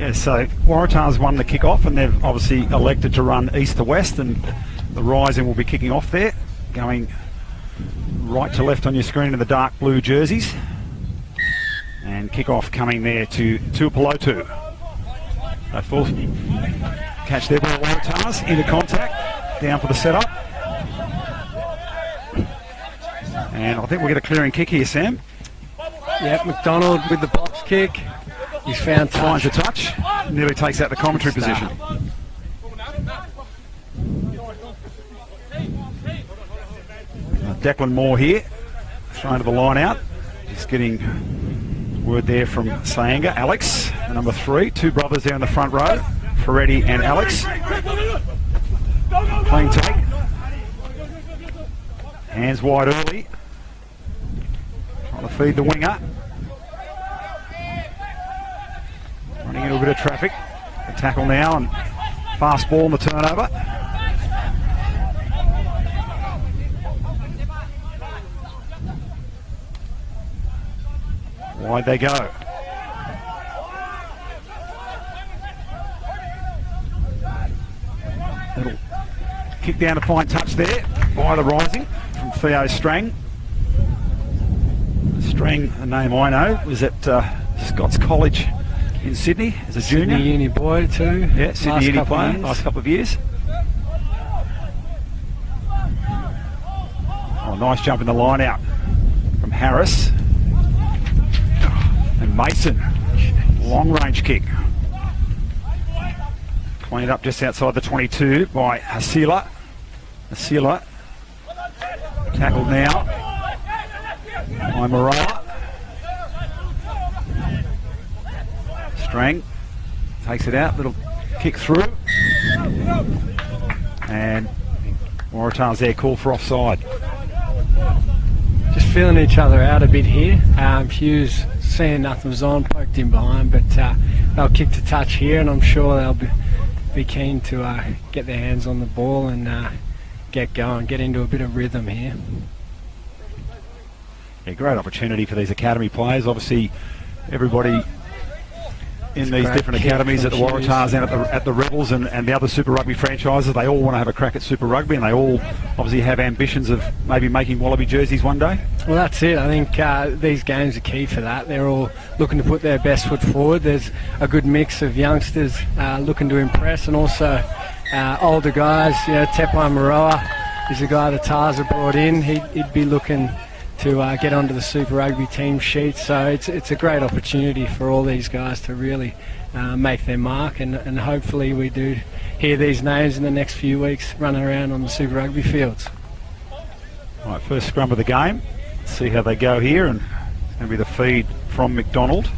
Yeah, so Waratahs won the kick-off, and they've obviously elected to run east to west, and the Rising will be kicking off there, going right to left on your screen in the dark blue jerseys. And kick-off coming there to Tuapolotu. So full catch there by Waratahs, into contact, down for the setup. And I think we'll get a clearing kick here, Sam. Yep, McDonald with the box kick. He's found touch. Finds the touch, nearly takes out the commentary position. Declan Moore here, thrown to the line out. Just getting word there from Sayanga. Alex, number 3, 2 brothers there in the front row, Ferretti and Alex. Playing take. Hands wide early. Trying to feed the winger. Running into a bit of traffic. A tackle now and fast ball on the turnover. Wide they go. Little kick down to fine touch there by the Rising from Theo Strang. Strang, a name I know, was at Scott's College in Sydney as a junior. Sydney Uni boy too. Yeah, Sydney Uni player, last couple of years. Oh, nice jump in the line out from Harris. And Mason, long range kick. Cleaned up just outside the 22 by Hasila. Hasila tackled now by Morella. Strang takes it out, little kick through. And Waratahs there, call for offside. Just feeling each other out a bit here. Hughes seeing nothing was on, poked him behind, but they'll kick to touch here, and I'm sure they'll be keen to get their hands on the ball and get going, get into a bit of rhythm here. Yeah, great opportunity for these academy players. Obviously, everybody in these different academies at the Waratahs and at the Rebels and the other Super Rugby franchises, they all want to have a crack at Super Rugby, and they all obviously have ambitions of maybe making Wallaby jerseys one day. Well, that's it. I think these games are key for that. They're all looking to put their best foot forward. There's a good mix of youngsters looking to impress, and also older guys. You know, Tepai Maroa is a guy the Tars have brought in. He'd be looking to get onto the Super Rugby team sheet, so it's a great opportunity for all these guys to really make their mark, and hopefully we do hear these names in the next few weeks running around on the Super Rugby fields. All right, first scrum of the game. Let's see how they go here, and it's going to be the feed from McDonald.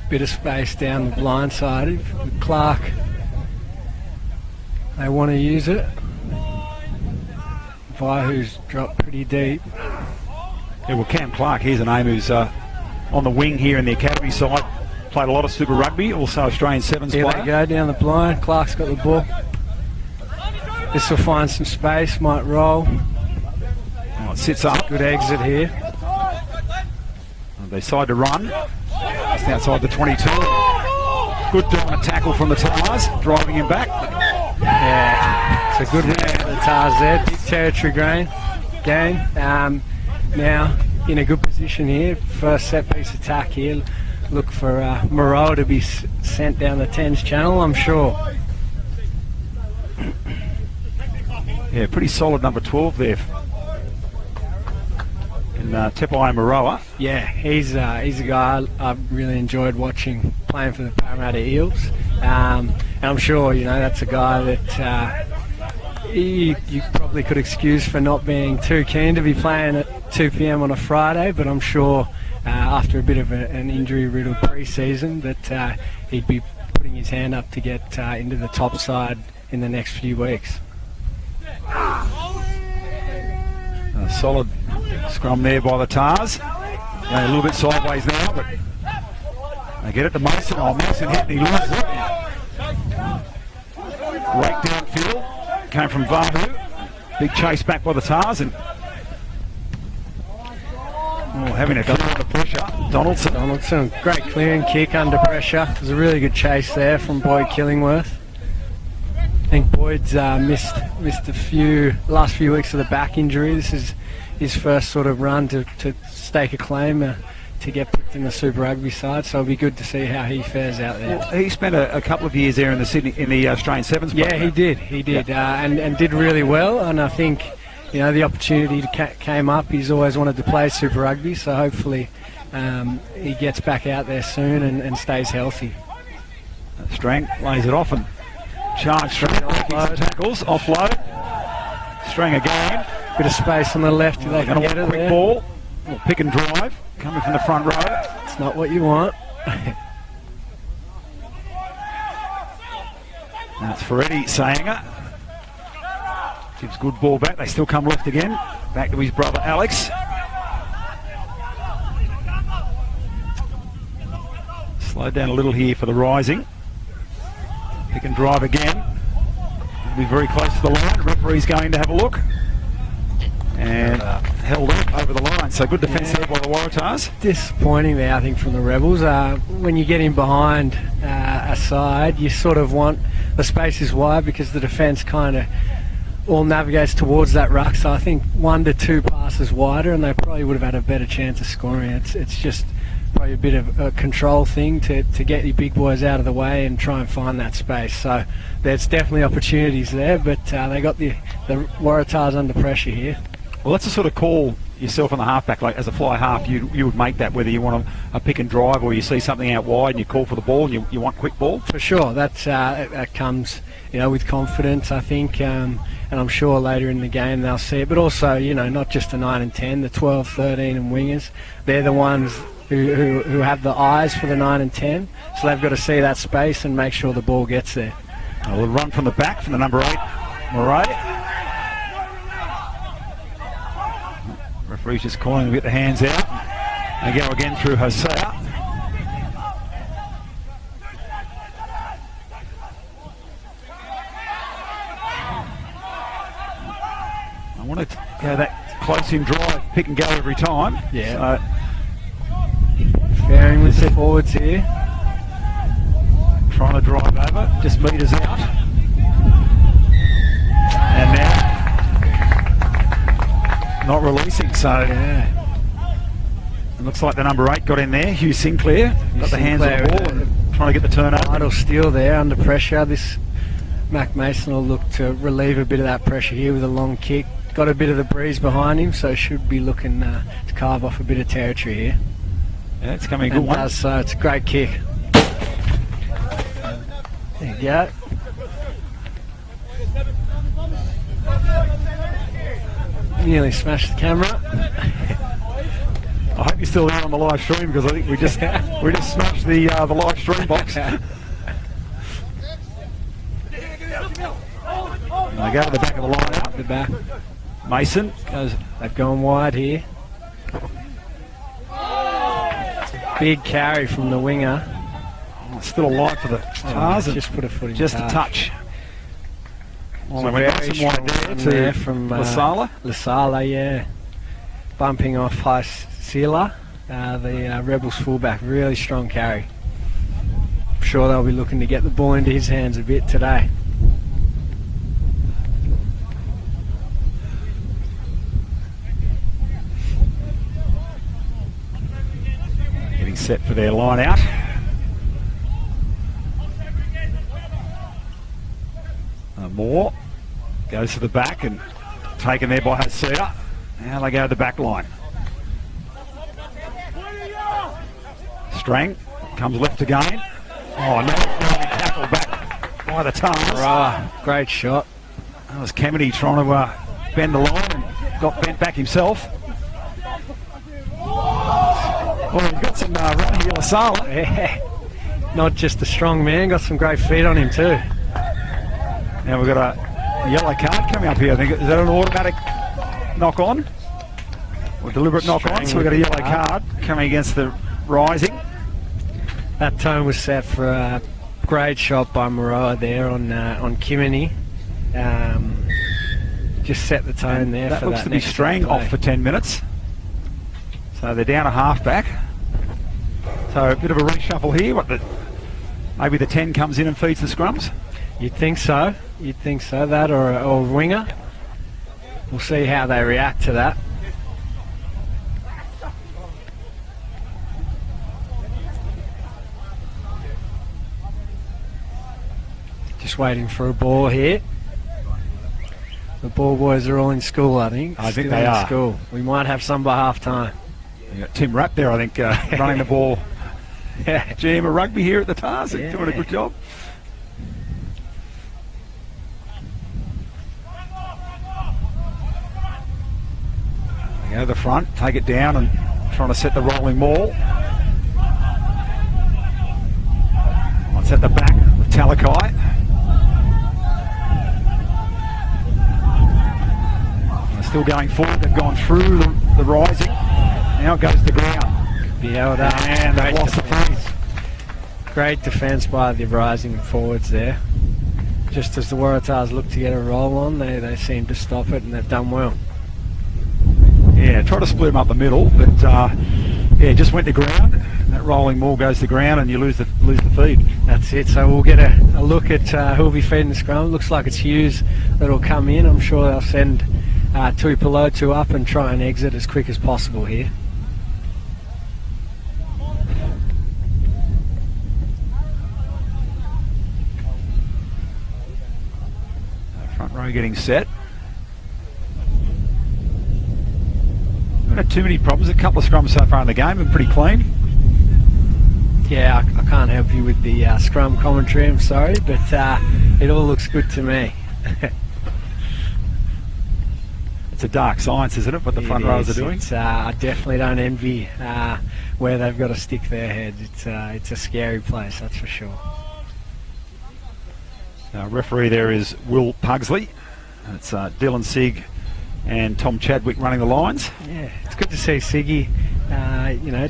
Bit of space down the blind side with Clark. They want to use it. Vaihu's dropped pretty deep. Yeah, well, Cam Clark, here's a name who's on the wing here in the academy side. Played a lot of Super Rugby, also Australian Sevens player. Here they go down the blind. Clark's got the ball. This will find some space, might roll. Oh, it sits up. Good exit here. They decide to run. Just outside the 22. Good dominant tackle from the Tars, driving him back. Yeah, it's a good win for the Tars there. Big territory gain. Now in a good position here. First set piece attack here. Look for Moreau to be sent down the 10s channel, I'm sure. Yeah, pretty solid number 12 there. And Tepai Maroa. Yeah, he's a guy I've really enjoyed watching playing for the Parramatta Eels. And I'm sure, you know, that's a guy that you probably could excuse for not being too keen to be playing at 2 p.m. on a Friday, but I'm sure after a bit of an injury-riddled pre-season that he'd be putting his hand up to get into the top side in the next few weeks. A solid scrum there by the Tars. A little bit sideways now, but they get it to Mason. Oh, Mason hit and he loses it. Rake downfield. Came from Vahu. Big chase back by the Tars, and having a go under pressure. Donaldson, great clearing kick under pressure. It was a really good chase there from Boyd Killingworth. I think Boyd's missed the last few weeks of the back injury. This is his first sort of run to stake a claim to get picked in the Super Rugby side, so it'll be good to see how he fares out there. Well, he spent a couple of years there in the Australian Sevens program. Yeah, he did, and did really well. And I think, the opportunity came up. He's always wanted to play Super Rugby, so hopefully he gets back out there soon and stays healthy. Strang lays it off and charge Strang. Tackles, offload. Strang again. Bit of space on the left. They can get it quick there. Ball. Pick and drive. Coming from the front row. It's not what you want. That's for Eddie Sanger. Gives good ball back. They still come left again. Back to his brother Alex. Slowed down a little here for the Rising. Pick and drive again. It'll be very close to the line. Referee's going to have a look. And held up over the line. So good defence there by the Waratahs. Disappointing there, I think, from the Rebels. When you get in behind a side, you sort of want the space is wide because the defence kind of all navigates towards that ruck. So I think 1 to 2 passes wider, and they probably would have had a better chance of scoring. It's just probably a bit of a control thing to get your big boys out of the way and try and find that space. So there's definitely opportunities there, but they got the Waratahs under pressure here. Well, that's the sort of call yourself on the halfback, like as a fly half, you would make that, whether you want a pick and drive or you see something out wide and you call for the ball and you want quick ball. For sure, that comes with confidence, I think, and I'm sure later in the game they'll see it. But also, not just the 9 and 10, the 12, 13 and wingers, they're the ones who have the eyes for the 9 and 10, so they've got to see that space and make sure the ball gets there. We'll run from the back from the number 8, Murray. Referee's just calling to get the hands out. They go again through Hosea. I want to go that close in drive, pick and go every time. Yeah. So, faring with the forwards here. Trying to drive over, just meters out. And now not releasing, so it looks like the number 8 got in there. Hugh Sinclair got the hands on the ball and trying to get the turnover. Idle steal there under pressure. This Mac Mason will look to relieve a bit of that pressure here with a long kick. Got a bit of the breeze behind him, so should be looking to carve off a bit of territory here. Yeah, it's coming a good one. Does so. It's a great kick. There you go. Nearly smashed the camera. I hope you're still there on the live stream because I think we just smashed the live stream box. They go to the back of the line out. The back. Mason goes. They've gone wide here. Big carry from the winger. Still alive for the Tars. Just put a foot in. Just a touch. So we got some wide there from Lasala, yeah. Bumping off Haisila, the Rebels fullback. Really strong carry. I'm sure they'll be looking to get the ball into his hands a bit today. Getting set for their line out. Moore goes to the back and taken there by Hosea. Now they go to the back line. Strang comes left again. Oh, no, tackle back by the Tars. Great shot. That was Kennedy trying to bend the line and got bent back himself. Well, we've got some run here, Lasala. Yeah. Not just a strong man, got some great feet on him too. Now we've got a yellow card coming up here. I think, is that an automatic knock on? Or deliberate knock on? So we've got a yellow card coming against the Rising. That tone was set for a great shot by Moroa there on Kimini. Just set the tone there. That for looks that to be Strang off for 10 minutes. So they're down a half-back. So a bit of a reshuffle here. Maybe the 10 comes in and feeds the scrums? You'd think so. You'd think so. That or a winger. We'll see how they react to that. Just waiting for a ball here. The ball boys are all in school, I think. I think Still they in are. School. We might have some by half time. You got Tim Rapp there, I think, running the ball. GM of rugby here at the Tars, doing a good job. They go to the front, take it down and trying to set the rolling maul. It's at the back with Talakai. They're still going forward, they've gone through the rising. Now it goes to the ground. Be held up. And they lost the freeze. Great defence by the rising forwards there. Just as the Waratahs look to get a roll on, they seem to stop it, and they've done well. Yeah, try to split them up the middle, but yeah, just went to ground. That rolling maul goes to ground, and you lose the feed. That's it. So we'll get a look at who'll be feeding the scrum. Looks like it's Hughes that'll come in. I'm sure they'll send Tuipulotu up and try and exit as quick as possible here. Front row getting set. We've had too many problems. A couple of scrums so far in the game, been pretty clean. Yeah, I can't help you with the scrum commentary, I'm sorry, but it all looks good to me. It's a dark science, isn't it, what the front rows are doing? I definitely don't envy where they've got to stick their head. It's a scary place, that's for sure. Referee there is Will Pugsley. It's Dylan Sigg and Tom Chadwick running the lines. Yeah, it's good to see Siggy,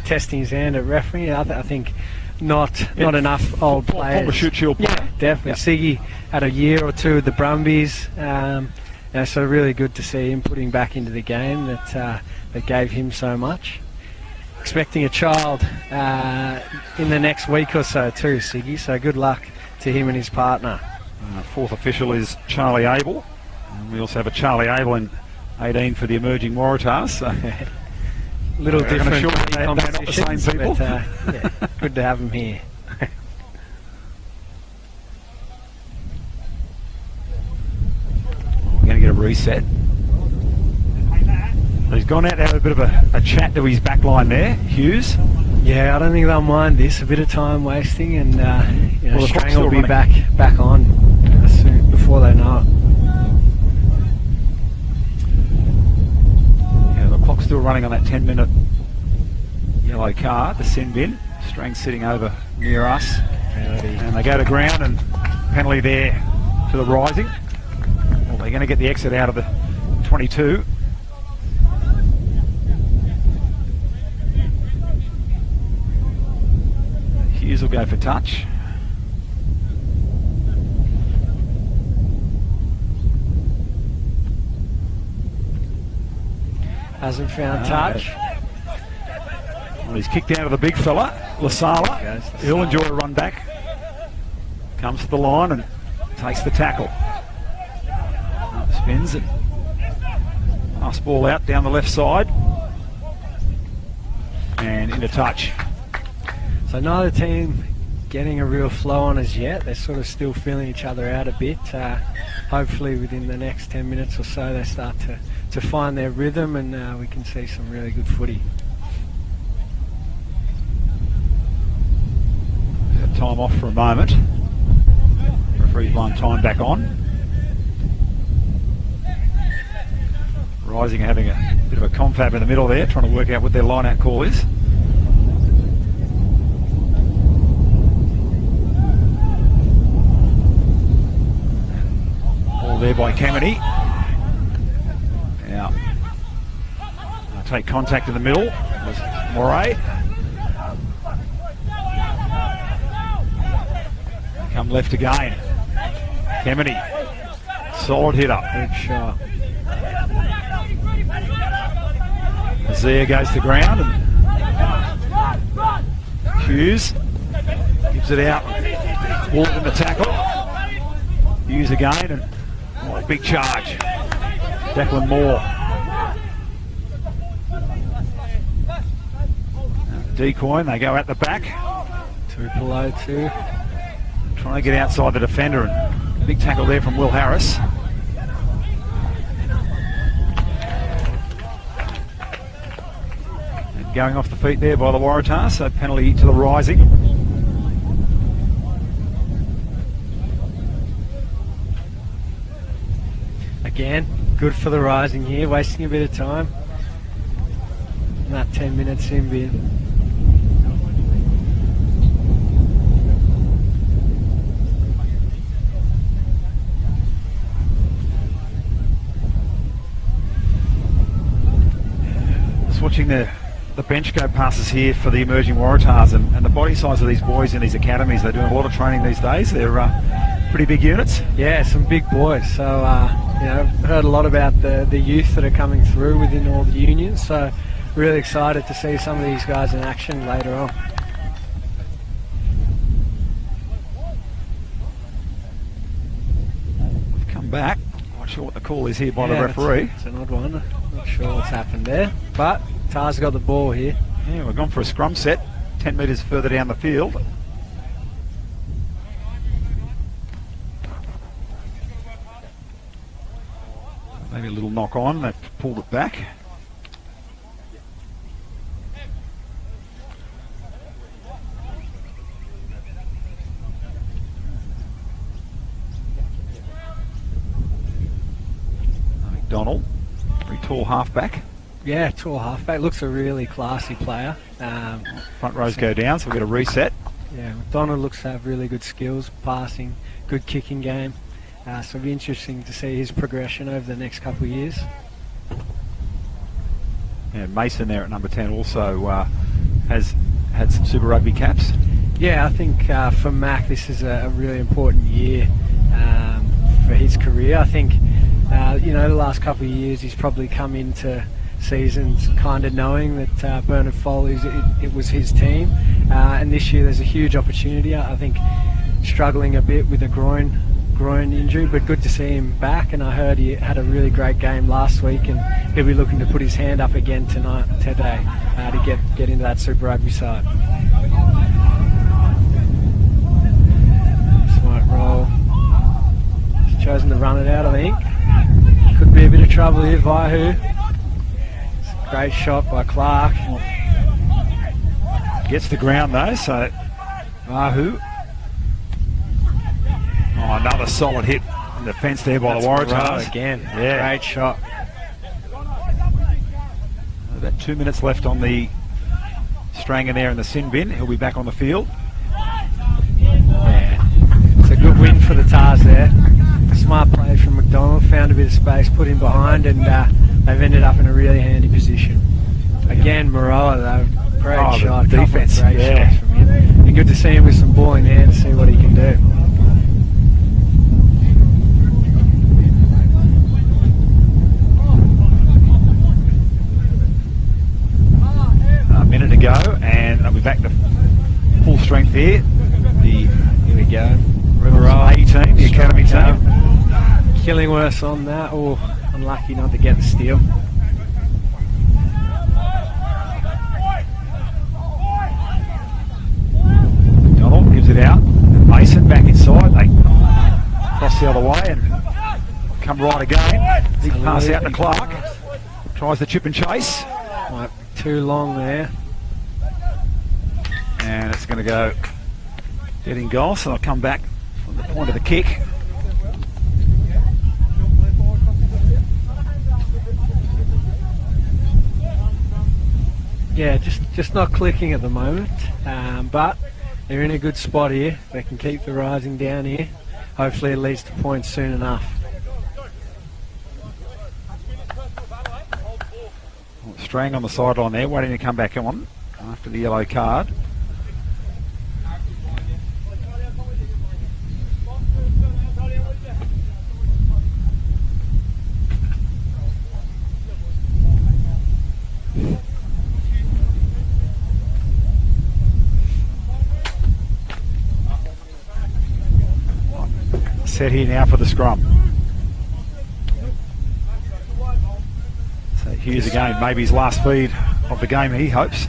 testing his hand at refereeing. I think not enough old players. Former Shoot Shield player. Yeah, definitely. Yep. Siggy had a year or two with the Brumbies, so really good to see him putting back into the game that gave him so much. Expecting a child in the next week or so too, Siggy, so good luck to him and his partner. Fourth official is Charlie Abel. And we also have a Charlie Abel in 18 for the emerging Waratahs. So little different they're not the same people. But, yeah, good to have them here. We're going to get a reset. He's gone out to have a bit of a chat to his back line there, Hughes. Yeah, I don't think they'll mind this. A bit of time wasting, and well, Strang will be running. back on soon, before they know it. Yeah, the clock's still running on that 10-minute yellow card, the sin bin. Strang sitting over near us. And they go to ground, and penalty there to the rising. Well, they're going to get the exit out of the 22. Hughes will go for touch. Hasn't found touch. Well, he's kicked out of the big fella, Lasala. He'll enjoy a run back. Comes to the line and takes the tackle. Spins and pass ball out down the left side. And into touch. So neither team getting a real flow on as yet. They're sort of still feeling each other out a bit. Hopefully within the next 10 minutes or so they start to find their rhythm, and we can see some really good footy. Time off for a moment. Referee's blown time back on. Rising having a bit of a confab in the middle there, trying to work out what their line-out call is. All there by Kameny. Now, take contact in the middle. Was Moray. Come left again. Kameny. Solid hit up. Good shot. Zia goes to the ground and Hughes gives it out. Ward in the tackle. Hughes again and big charge. Declan Moore. Decoy, and they go out the back. 2-2. Trying to get outside the defender, and big tackle there from Will Harris. And going off the feet there by the Waratahs, so penalty to the Rising. Again, good for the Rising here, wasting a bit of time. That 10 minutes in being. Watching the bench go passes here for the emerging Waratahs, and the body size of these boys in these academies. They're doing a lot of training these days. They're pretty big units. Yeah, some big boys. So heard a lot about the youth that are coming through within all the unions. So really excited to see some of these guys in action later on. We've come back. Not sure what the call is here by the referee. It's an odd one. Not sure what's happened there, but Tars got the ball here. Yeah, we've gone for a scrum set, 10 metres further down the field. Maybe a little knock on, they've pulled it back. McDonald, very tall halfback. Yeah, tall halfback. Looks a really classy player. Front rows go down, so we've got a reset. Yeah, McDonald looks to have really good skills, passing, good kicking game. So it'll be interesting to see his progression over the next couple of years. Yeah, Mason there at number 10 also has had some Super Rugby caps. Yeah, I think for Mac this is a really important year for his career. I think the last couple of years he's probably come into seasons kind of knowing that Bernard Foley's it was his team, and this year there's a huge opportunity. I think struggling a bit with a groin injury, but good to see him back, and I heard he had a really great game last week, and he'll be looking to put his hand up again today to get into that Super Rugby side. Smart roll. He's chosen to run it out, I think. Could be a bit of trouble here, Vaihu. Great shot by Clark. Gets the ground though, so Vaihu. Oh, another solid hit in the fence there by the Waratahs. Again, yeah. Great shot. About 2 minutes left on the Stranger there in the sin bin. He'll be back on the field. Yeah, it's a good win for the Tars there. Smart play from McDonald, found a bit of space, put him behind, and they've ended up in a really handy position. Again, Maroa though, great shot. Defense, great shots from him. Be good to see him with some ball in hand to see what he can do. A minute ago, and they'll be back to full strength here. Here we go. Maroa A team, the academy team. Killingworth's on that. Oh, unlucky not to get the steal. Donald gives it out. Mason back inside. They cross the other way and come right again. Big pass out to Clark. Tries the chip and chase. Might be too long there. And it's going to go dead in goal, so they'll come back from the point of the kick. Yeah, just not clicking at the moment, but they're in a good spot here. They can keep the Rising down here. Hopefully it leads to points soon enough. Straying on the sideline there, waiting to come back on after the yellow card. set here now for the scrum. So Hughes again, maybe his last feed of the game, he hopes.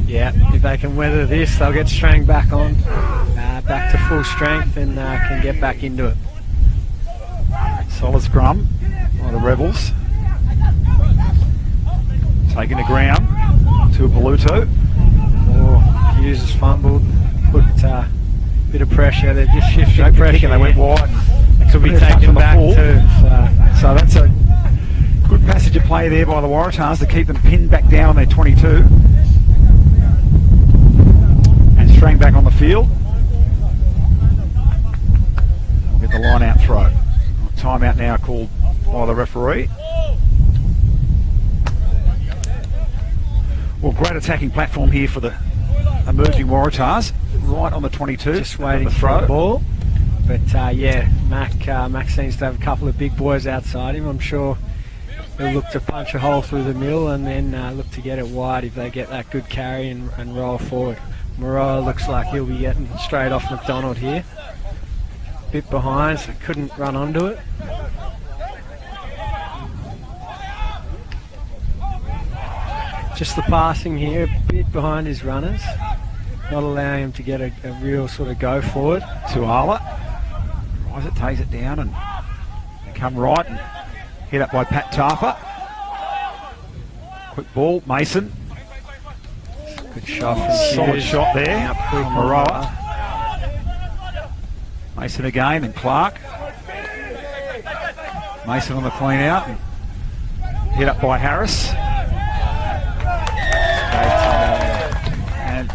Yeah, if they can weather this, they'll get Strang back on, back to full strength, and can get back into it. Solid scrum by the Rebels. Taking the ground to Paluto. Oh, Hughes has fumbled, put a bit of pressure. They're just shifting pressure. And they went wide. Could be taken back too. So that's a good passage of play there by the Waratahs to keep them pinned back down on their 22. And Strang back on the field. We'll get the line out throw. Timeout now called by the referee. Well, great attacking platform here for the emerging Waratahs, right on the 22. Just waiting for the ball. But yeah, Mac seems to have a couple of big boys outside him. I'm sure he'll look to punch a hole through the middle and then look to get it wide if they get that good carry and roll forward. Moreau looks like he'll be getting straight off McDonald here. Bit behind, so couldn't run onto it. Just the passing here, a bit behind his runners, not allowing him to get a real sort of go forward. Tuala, rise it, takes it down and come right and hit up by Pat Tarper. Quick ball, Mason. Good shot. Solid shot there. Maroa. Mason again and Clark. Mason on the clean out. Hit up by Harris. And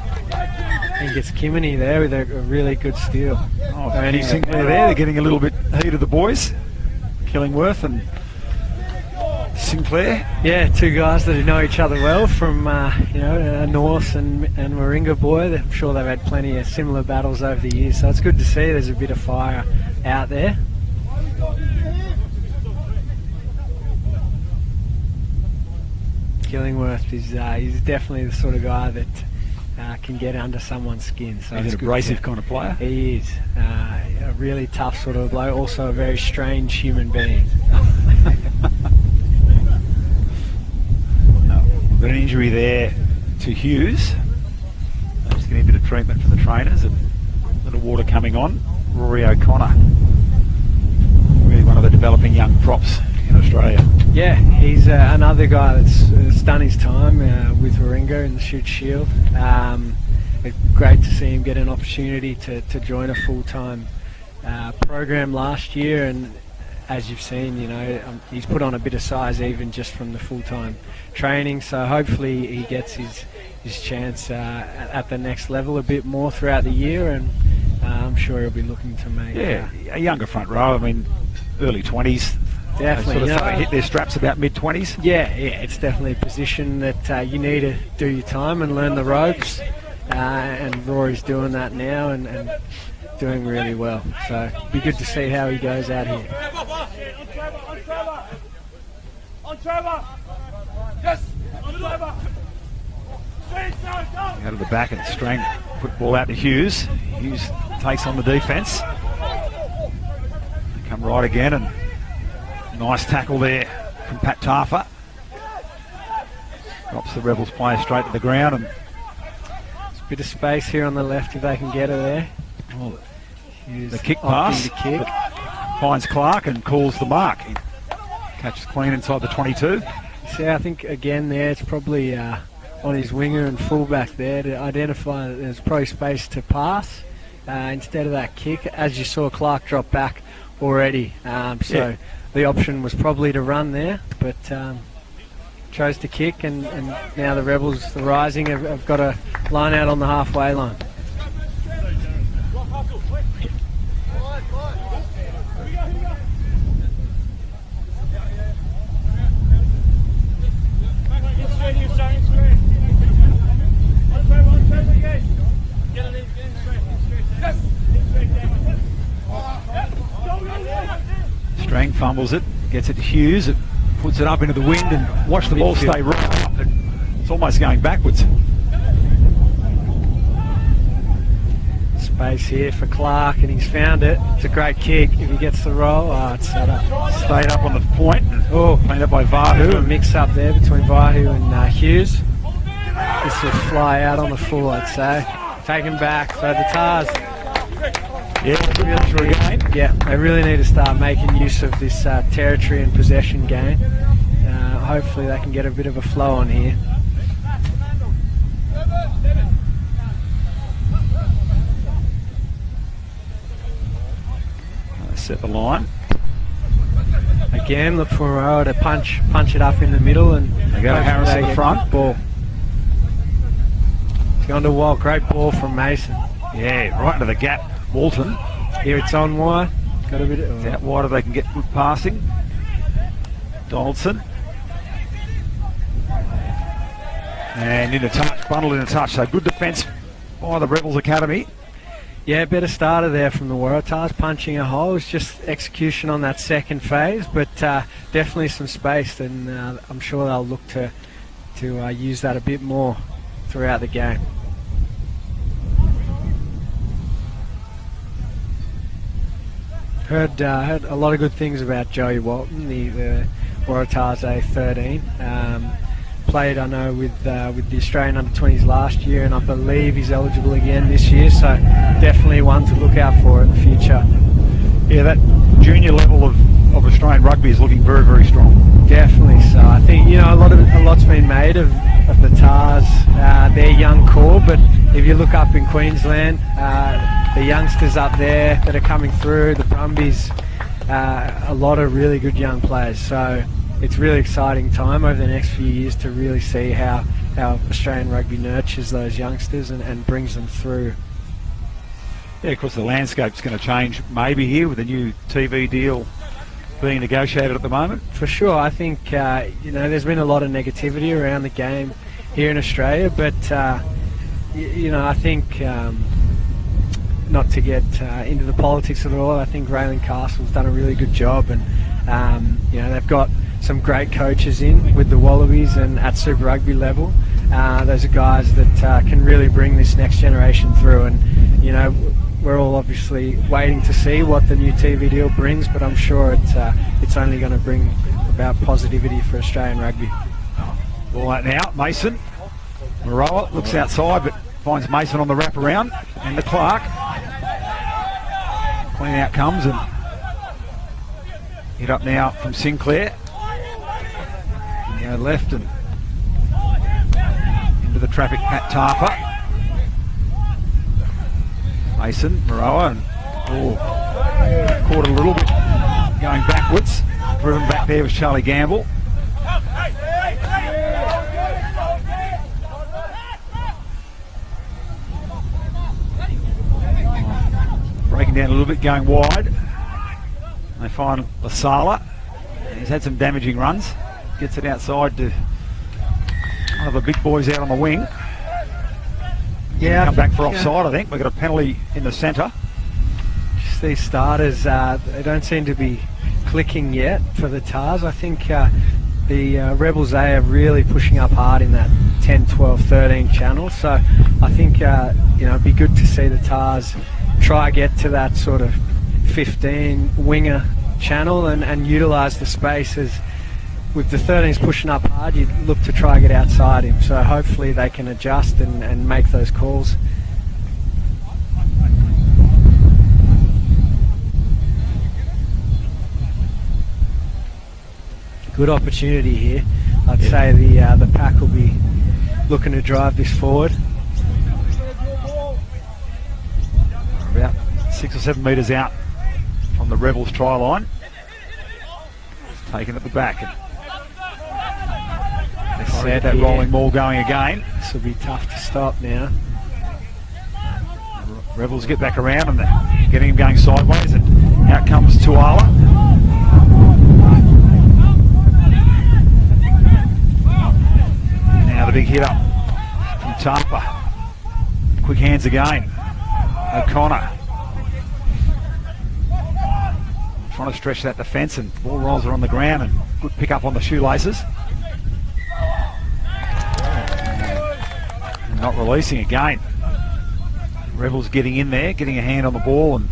he gets Kimini there with a really good steal. Oh, Andy Sinclair there. They're getting a little bit heated, the boys. Killingworth and Sinclair. Yeah, two guys that know each other well from North and Warringah boy. I'm sure they've had plenty of similar battles over the years, so it's good to see there's a bit of fire out there. Killingworth is he's definitely the sort of guy that can get under someone's skin. So he's an abrasive kind of player. He is a really tough sort of bloke, also a very strange human being. Got an injury there to Hughes. He's getting a bit of treatment from the trainers. A little water coming on. Rory O'Connor, really one of the developing young props in Australia. Yeah, he's another guy that's done his time with Warringah in the Shoot Shield. Great to see him get an opportunity to join a full-time program last year, and as you've seen, he's put on a bit of size even just from the full-time training, so hopefully he gets his chance at the next level a bit more throughout the year, and I'm sure he'll be looking to make... Yeah, a younger front row, I mean, early 20s. Definitely. Sort of hit their straps about mid-20s. Yeah, it's definitely a position that you need to do your time and learn the ropes, and Rory's doing that now and doing really well. So it'll be good to see how he goes out here. On Trevor! Yes! On Trevor! Out of the back and Strang put the ball out to Hughes. Hughes takes on the defence. Come right again and nice tackle there from Pat Tarfer. Drops the Rebels player straight to the ground, and there's a bit of space here on the left if they can get her there. Well, the kick pass finds Clark and calls the mark. He catches clean inside the 22. See, I think again there it's probably on his winger and fullback there to identify that there's probably space to pass instead of that kick, as you saw Clark drop back already. The option was probably to run there, but chose to kick, and now the Rebels, the Rising, have got a line out on the halfway line. Strang fumbles it, gets it to Hughes, it puts it up into the wind, and watch the ball stay right up. It's almost going backwards. space here for Clark, and he's found it. It's a great kick if he gets the roll. Oh, it's set up. Stayed up on the point. Oh, Played up by a Vahu. mix up there between Vahu and Hughes. This will fly out on the full, I'd say. Taken back. So the Tars, they really need to start making use of this territory and possession game. Hopefully they can get a bit of a flow on here. Set the line. Again, look for Moreau to punch it up in the middle, and They go Harris at the front. Ball. It's gone to Walt. Great ball from Mason. Yeah, right into the gap. Walton. Here it's on wide. Got a bit It's out wider, they can get good passing. Donaldson. And in a touch, bundled in a touch. So good defence by the Rebels Academy. Yeah, better starter there from the Waratahs, punching a hole. It's just execution on that second phase, but definitely some space, and I'm sure they'll look to use that a bit more throughout the game. Heard a lot of good things about Joey Walton, the Waratahs A13. Played, I know, with the Australian under-20s last year, and I believe he's eligible again this year, so definitely one to look out for in the future. Yeah, that junior level of Australian rugby is looking very, very strong. Definitely so. I think, you know, a lot's been made of the Tars, their young core, but if you look up in Queensland, the youngsters up there that are coming through, the Brumbies, a lot of really good young players. So it's a really exciting time over the next few years to really see how Australian rugby nurtures those youngsters and brings them through. Yeah, of course the landscape's going to change maybe here with the new TV deal being negotiated at the moment. For sure. I think, you know, there's been a lot of negativity around the game here in Australia, but, you know, I think, not to get into the politics of it all, I think Raylan Castle's done a really good job, and, you know, they've got some great coaches in with the Wallabies and at Super Rugby level. Those are guys that can really bring this next generation through, and you know, we're all obviously waiting to see what the new TV deal brings, but I'm sure it's only going to bring about positivity for Australian rugby. All that now, Mason. Moroa looks outside but finds Mason on the wraparound, and the Clark. Clean out comes and hit up now from Sinclair. Left and into the traffic, Pat Tarfer. Mason, Moroa, and caught a little bit going backwards. Driven back there was Charlie Gamble. Breaking down a little bit, going wide. They find Lasala. He's had some damaging runs. Gets it outside to one of the big boys out on the wing. Yeah, come back for offside, I think. We've got a penalty in the centre. Just these starters, they don't seem to be clicking yet for the Tars. I think the Rebels A are really pushing up hard in that 10, 12, 13 channel. So I think, you know, it'd be good to see the Tars try get to that sort of 15 winger channel and utilise the spaces. With the 13s pushing up hard, you'd look to try and get outside him. So hopefully they can adjust and make those calls. Good opportunity here. I'd say the pack will be looking to drive this forward. About 6 or 7 metres out from the Rebels try line. It's taken at the back. Set that rolling ball going again. This will be tough to stop now. Rebels get back around and they're getting him going sideways, and out comes Tuala. Now the big hit up from Tarpa. Quick hands again. O'Connor trying to stretch that defence, and ball rolls are on the ground, and good pick up on the shoelaces. Not releasing again. Rebels getting in there, getting a hand on the ball and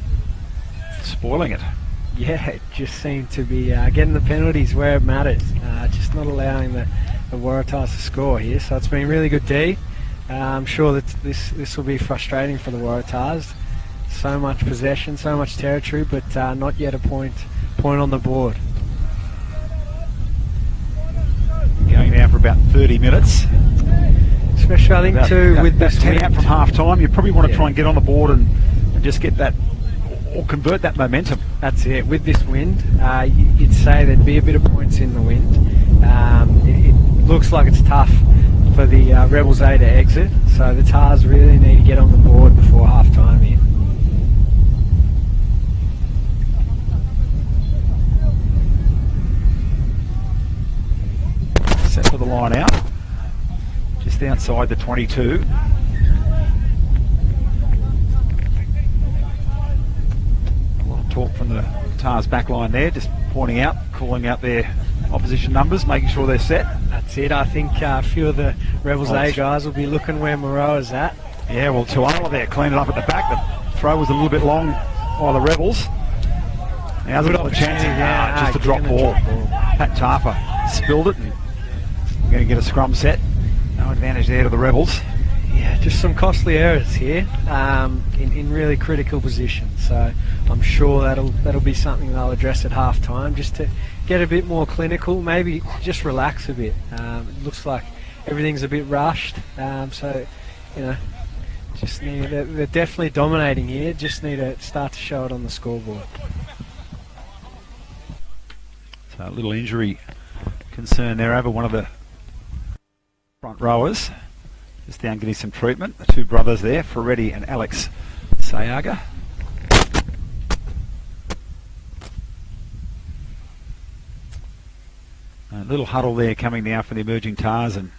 spoiling it. Yeah, it just seemed to be getting the penalties where it matters. Just not allowing the Waratahs to score here. So it's been really good D. I'm sure that this will be frustrating for the Waratahs. So much possession, so much territory, but not yet a point on the board. Going now for about 30 minutes. Especially, I think, too, with this 10 out wind. from half time, you probably want to try and get on the board and just get that, or convert that momentum. That's it. With this wind, you'd say there'd be a bit of points in the wind. It looks like it's tough for the Rebels A to exit, so the Tars really need to get on the board before half time here. Set for the line out, just outside the 22. A lot of talk from the Tars back line there, just pointing out, calling out their opposition numbers, making sure they're set. That's it. I think a few of the Rebels A guys will be looking where Moeroa's at. Yeah, well, Tuala there cleaned it up at the back. The throw was a little bit long by the Rebels. Now there's a chance. Just a drop ball. Pat Tarfa spilled it, and we're going to get a scrum set. No advantage there to the Rebels. Yeah, just some costly errors here in really critical positions. So I'm sure that'll be something they'll address at half time, just to get a bit more clinical, maybe just relax a bit. It looks like everything's a bit rushed, so just they're definitely dominating here. Just need to start to show it on the scoreboard. So a little injury concern there over one of the front rowers. Just down getting some treatment. The two brothers there, Ferretti and Alex Sayaga. A little huddle there coming now from the emerging Tars, and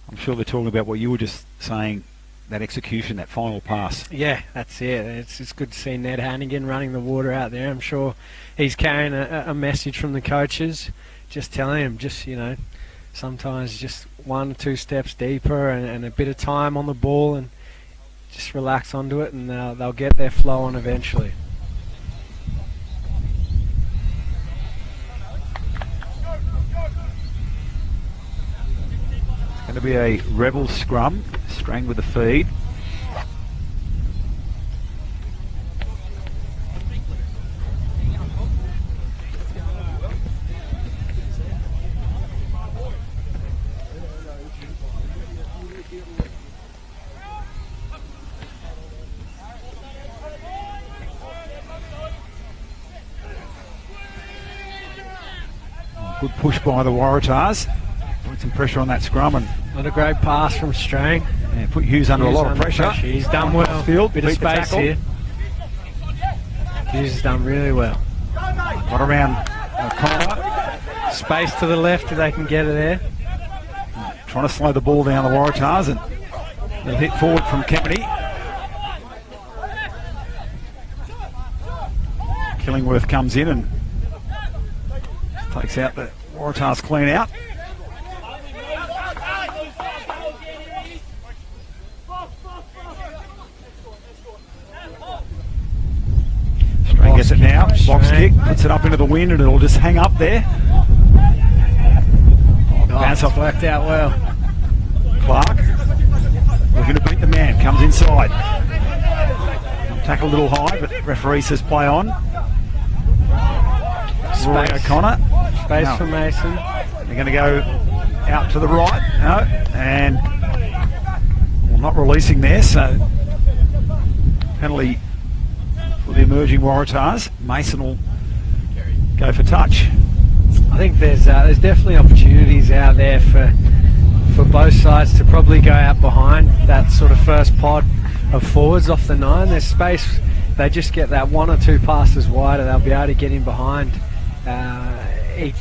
I'm sure they're talking about what you were just saying, that execution, that final pass. Yeah, that's it. It's good to see Ned Hannigan running the water out there. I'm sure he's carrying a message from the coaches, just telling him, sometimes just 1 or 2 steps deeper and a bit of time on the ball, and just relax onto it, and they'll get their flow on eventually. Going to be a Rebel scrum, Strang with the feed. Good push by the Waratahs. Put some pressure on that scrum, and Not a great pass from Strang. put Hughes under a lot of pressure. He's done well. Field, Bit of space here. Hughes has done really well. Got around Connor. Space to the left if they can get it there. Trying to slow the ball down the Waratahs, and they'll hit forward from Kennedy. Killingworth comes in and takes out the Waratahs clean out. Strang gets it now, box kick, puts it up into the wind, and it'll just hang up there. Bounce off, worked out well. Clark, looking to beat the man, comes inside. Tackle a little high, but referee says play on. Rory O'Connor. Space for Mason. They're going to go out to the right. No, and not releasing there, so penalty for the emerging Waratahs. Mason will go for touch. I think there's definitely opportunities out there for both sides to probably go out behind that sort of first pod of forwards off the 9. There's space. They just get that 1 or 2 passes wider, they'll be able to get in behind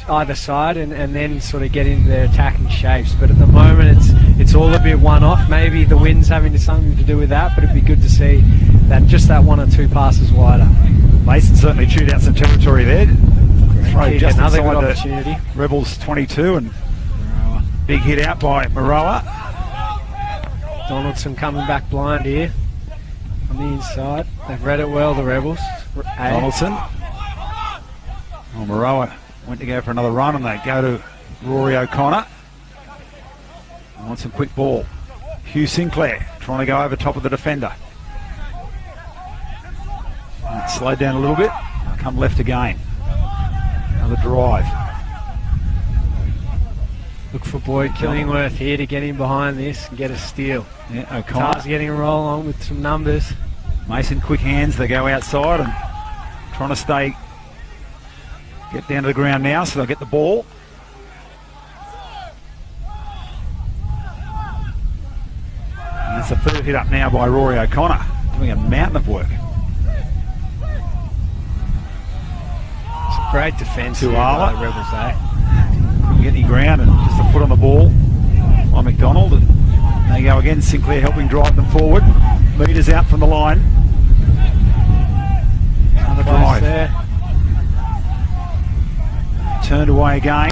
either side and then sort of get into their attacking shapes. But at the moment it's all a bit one-off. Maybe the wind's having something to do with that, but it'd be good to see that just that 1 or 2 passes wider. Mason certainly chewed out some territory there. Throw just another good inside opportunity. The Rebels 22, and big hit out by Moeroa. Donaldson coming back blind here. on the inside. They've read it well, the Rebels. Donaldson. Well, Moroa went to go for another run, and they go to Rory O'Connor. Want some quick ball. Hugh Sinclair trying to go over top of the defender. Slowed down a little bit. Come left again. Another drive. Look for Boyd Killingworth here to get in behind this and get a steal. Yeah, O'Connor. Tars getting a roll on with some numbers. Mason, quick hands. They go outside and trying to get down to the ground now, so they'll get the ball. And it's the third hit up now by Rory O'Connor, doing a mountain of work. It's a great defence To here by Arla. the Rebels, eh? Couldn't get any ground, and just a foot on the ball by McDonald. And they go again. Sinclair helping drive them forward. Meters out from the line. Another drive. There. Turned away again.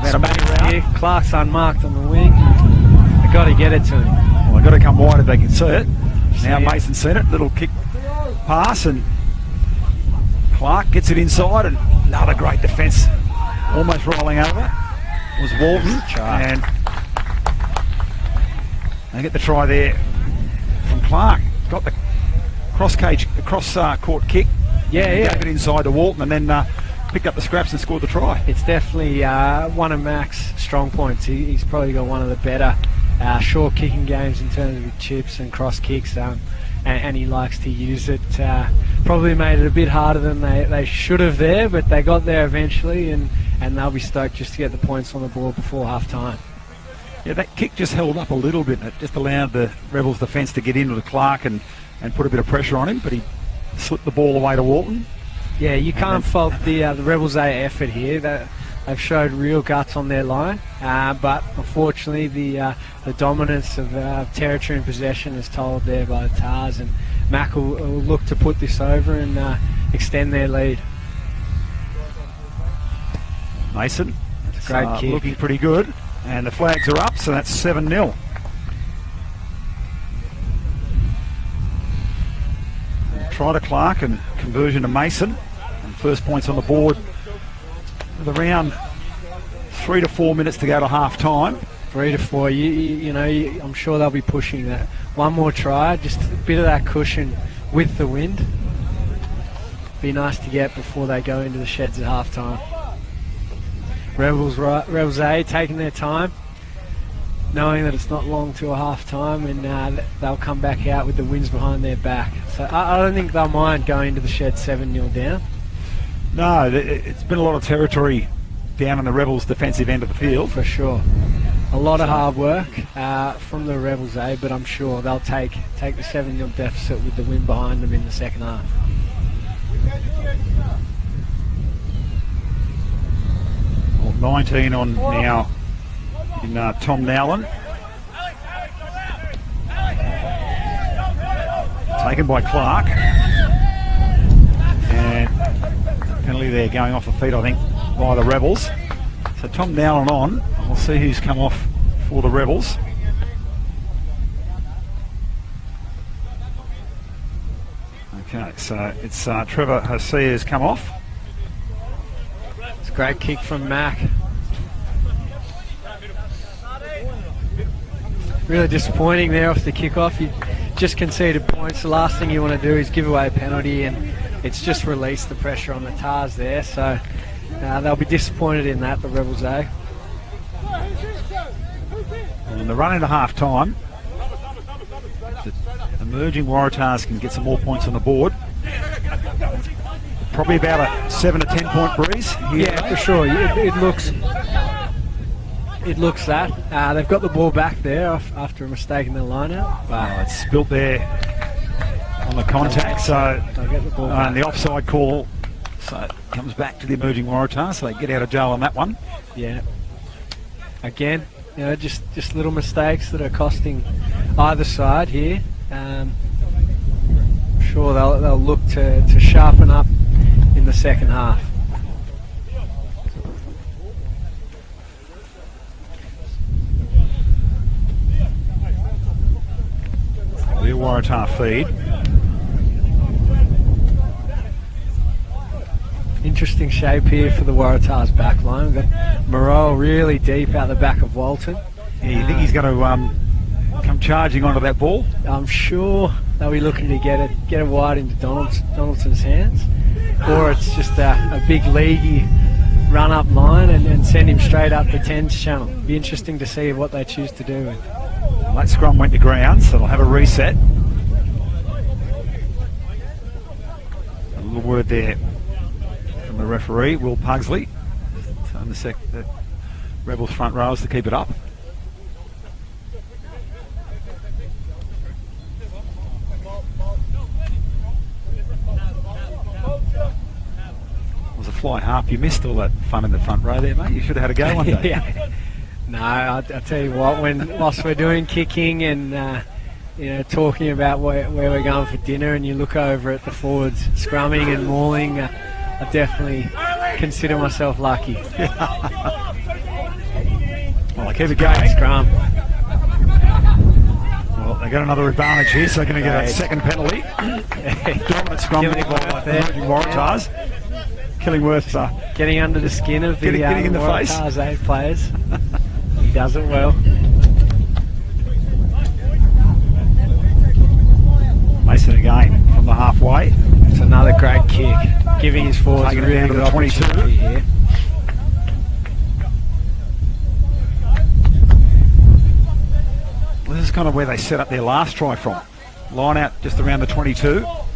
About a minute round. Here. Clark's unmarked on the wing. They've got to get it to him. Well, they've got to come wide if they can see it. Now See it. Mason sent it. Little kick pass, and Clark gets it inside, and another great defence. Almost rolling over was Walton, and they get the try there from Clark. Got the cross court kick. Yeah. Gave it inside to Walton, and then picked up the scraps and scored the try. It's definitely one of Mac's strong points. He's probably got one of the better short kicking games in terms of chips and cross kicks, and he likes to use it. Probably made it a bit harder than they should have there, but they got there eventually, and they'll be stoked just to get the points on the board before half time. Yeah, that kick just held up a little bit, and it just allowed the Rebels defence to get into the Clark and put a bit of pressure on him, but he slipped the ball away to Walton. Yeah, you can't fault the Rebels' effort here. They've showed real guts on their line, but unfortunately the dominance of territory and possession is told there by the Tars, and Mac will look to put this over and extend their lead. Mason, It's a great kick. looking pretty good, and the flags are up, so that's 7-0. Try to Clark and conversion to Mason, and first points on the board with around 3 to 4 minutes to go to half time. 3 to 4. I'm sure they'll be pushing that. One more try, just a bit of that cushion with the wind. Be nice to get before they go into the sheds at half time. Rebels A taking their time, knowing that it's not long to a half time, and they'll come back out with the winds behind their back. So I don't think they'll mind going to the shed 7-0 down. No, it's been a lot of territory down on the Rebels' defensive end of the field. For sure. A lot of hard work from the Rebels, but I'm sure they'll take the 7-0 deficit with the wind behind them in the second half. Well, 19 on now in Tom Nowlan. Taken by Clark. And penalty there going off the feet, I think, by the Rebels. So Tom Nowlan on. We'll see who's come off for the Rebels. Okay, so it's Trevor Hosea has come off. It's a great kick from Mac. Really disappointing there off the kickoff. You just conceded points. The last thing you want to do is give away a penalty, and it's just released the pressure on the Tars there. So they'll be disappointed in that, the Rebels, eh? And the run into half time. The emerging Waratahs can get some more points on the board. Probably about a 7 to 10 point breeze here. Yeah, for sure. It looks that. They've got the ball back there after a mistake in the line-out. It's spilt there on the contact, so They'll get the ball back. and the offside call, so it comes back to the emerging Waratahs, so they get out of jail on that one. Yeah. Again, just little mistakes that are costing either side here. I'm sure they'll look to sharpen up in the second half. The Waratah feed. interesting shape here for the Waratahs back line. We've got Moreau really deep out the back of Walton. Yeah, you think he's going to come charging onto that ball? I'm sure they'll be looking to get it wide into Donaldson's hands, or it's just a big leaguey run up line and send him straight up the 10s channel. Be interesting to see what they choose to do with. Well, that scrum went to ground, so they'll have a reset. A little word there from the referee, Will Pugsley, telling the Rebels front rowers to keep it up. Was a fly half. You missed all that fun in the front row there, mate. You should have had a go one day. Yeah. No, I'll tell you what, whilst we're doing kicking and talking about where we're going for dinner, and you look over at the forwards scrumming and mauling, I definitely consider myself lucky. Well, I keep it going. Scrum. Well, they got another advantage here, so they're going to get a second penalty. Dominant scrum by the Emerging Waratahs. Killingworth getting under the skin of the getting in the Waratahs face. 8 players. He does it well. Mason again from the halfway. It's another great kick, giving his forwards a really good opportunity here. Well, this is kind of where they set up their last try from. Line out just around the 22. A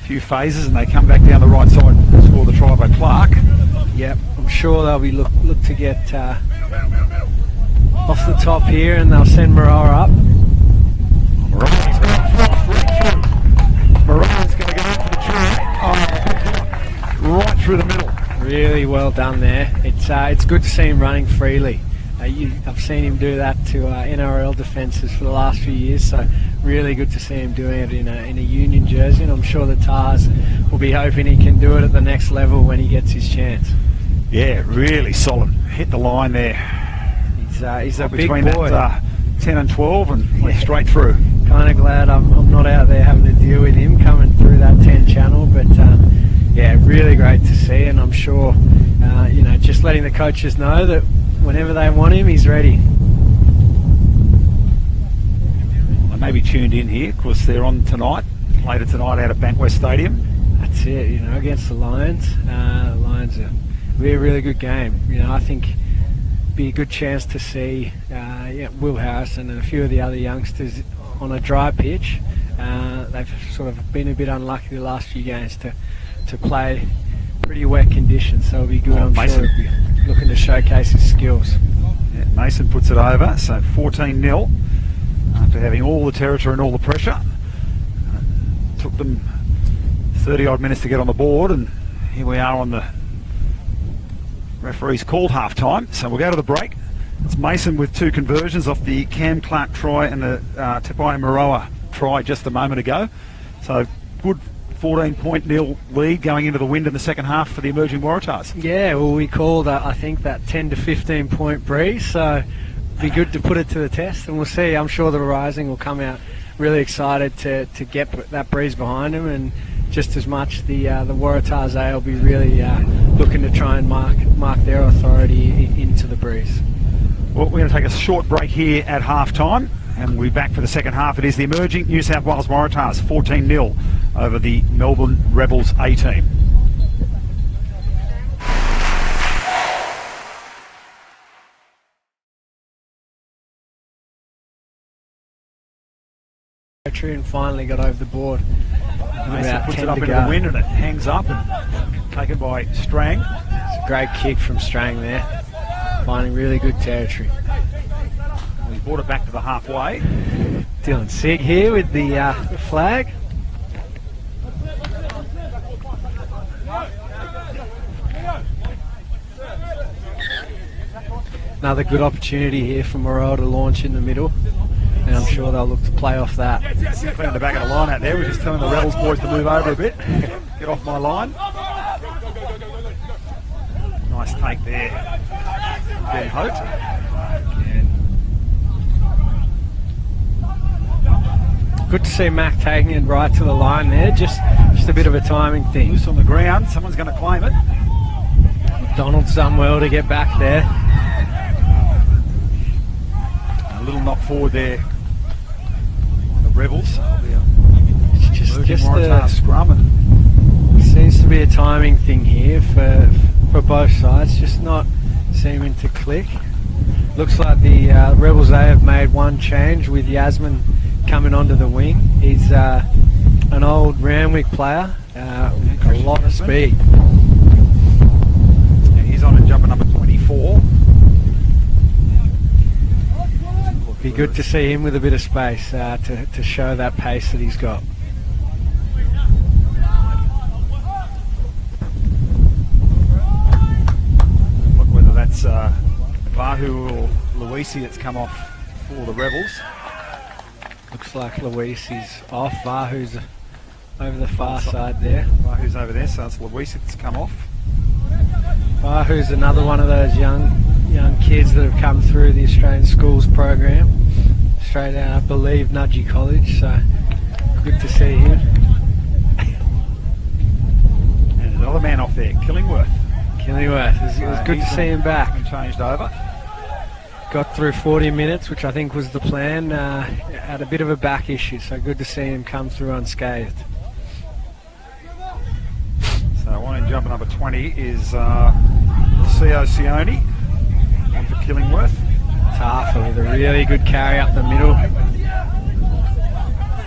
few phases and they come back down the right side and score the try by Clark. Yep, I'm sure they'll be look to get off the top here, and they'll send Moreau up. Moreau's going to go in for the try. Right through the middle. Really well done there. It's good to see him running freely. I've seen him do that to NRL defences for the last few years, so really good to see him doing it in a Union jersey, and I'm sure the Tars will be hoping he can do it at the next level when he gets his chance. Yeah, really solid. Hit the line there. He's a big between boy. That 10 and 12 and went straight through. Kind of glad I'm not out there having to deal with him coming through that 10 channel, but yeah, really great to see, and I'm sure just letting the coaches know that whenever they want him, he's ready. They may be tuned in here because they're on tonight, later tonight out at Bankwest Stadium. That's it, against the Lions. The Lions will be a really good game. I think be a good chance to see Will Harrison and a few of the other youngsters on a dry pitch. They've sort of been a bit unlucky the last few games to play pretty wet conditions, so it'll be good. I'm Mason. sure he'll be looking to showcase his skills. Yeah, Mason puts it over, so 14-0 after having all the territory and all the pressure. Took them 30 odd minutes to get on the board, and here we are on the referee's called half time, so we'll go to the break. It's Mason with 2 conversions off the Cam Clark try and the Tepai Moreau try just a moment ago. So good 14-0 lead going into the wind in the second half for the Emerging Waratahs. Yeah, well, we called I think that 10 to 15 point breeze, so be good to put it to the test, and we'll see. I'm sure the Rising will come out really excited to get that breeze behind them, and just as much the Waratahs will be really looking to try and mark their authority into the breeze. Well, we're going to take a short break here at half time, and we'll be back for the second half. It is the Emerging New South Wales Waratahs 14-0 over the Melbourne Rebels A team. And finally got over the board. Mason About puts 10 it up to into go. the wind and it hangs up and taken by Strang. It's a great kick from Strang there, finding really good territory. We brought it back to the halfway. Dylan Sig here with the flag. Another good opportunity here for Moreau to launch in the middle, and I'm sure they'll look to play off that. Clearing the back of the line out there. We're just telling the Rebels boys to move over a bit. Get off my line. Nice take there. Ben Hote. Good to see Mac taking it right to the line there, just Just a bit of a timing thing. Loose on the ground. Someone's going to claim it. McDonald's done well to get back there. A little knock forward there on the Rebels. It's just Waratahs scrum. And seems to be a timing thing here for both sides, just not seeming to click. Looks like the Rebels A have made one change with Yasmin coming onto the wing. He's an old Randwick player, a lot of speed. Yeah, he's on at jumper number 24. Be good to see him with a bit of space to show that pace that he's got. Look whether that's Vahu or Luisi that's come off for the Rebels. Looks like Luisi's off. Vahu's over the far side there. Vahu's over there, so it's Luisi that's come off. Vahu's another one of those young kids that have come through the Australian Schools program. Straight out, I believe, Nudgee College, so good to see him. And another man off there, Killingworth. Killingworth, it was good to see him back. Been changed over. Got through 40 minutes, which I think was the plan. Had a bit of a back issue, so good to see him come through unscathed. So one in jumper number 20 is C.O. Sione, one for Killingworth. Tarfa with a really good carry up the middle.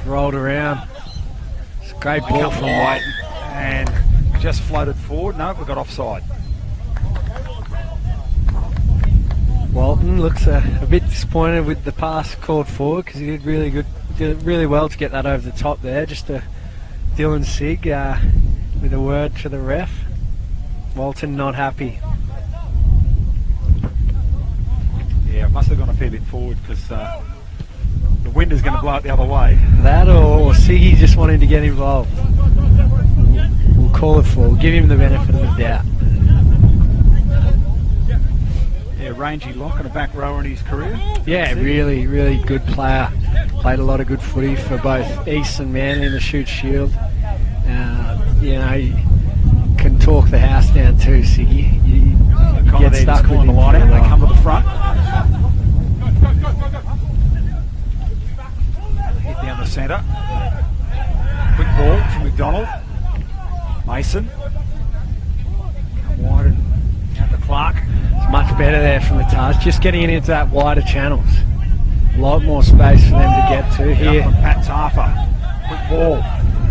Rolled around. It's a great ball from White. And just floated forward. No, we got offside. Walton looks a bit disappointed with the pass called forward because he did really well to get that over the top there. Just a Dylan Sig with a word to the ref. Walton not happy. Yeah, it must have gone a fair bit forward because the wind is going to blow it the other way. That or Siggy just wanting to get involved. We'll call it for. We'll give him the benefit of the doubt. Yeah, rangy lock and a back rower in his career. Yeah, really good player. Played a lot of good footy for both East and Manly in the Shoot Shield. He can talk the house down too, Siggy. You get stuck with on the line out. They come to the front. Hit down the centre. Quick ball from McDonald. Mason. Come wide and out to Clark. It's much better there from the Tars. Just getting it into that wider channels. A lot more space for them to get to here. From Pat Tarfa. Quick ball.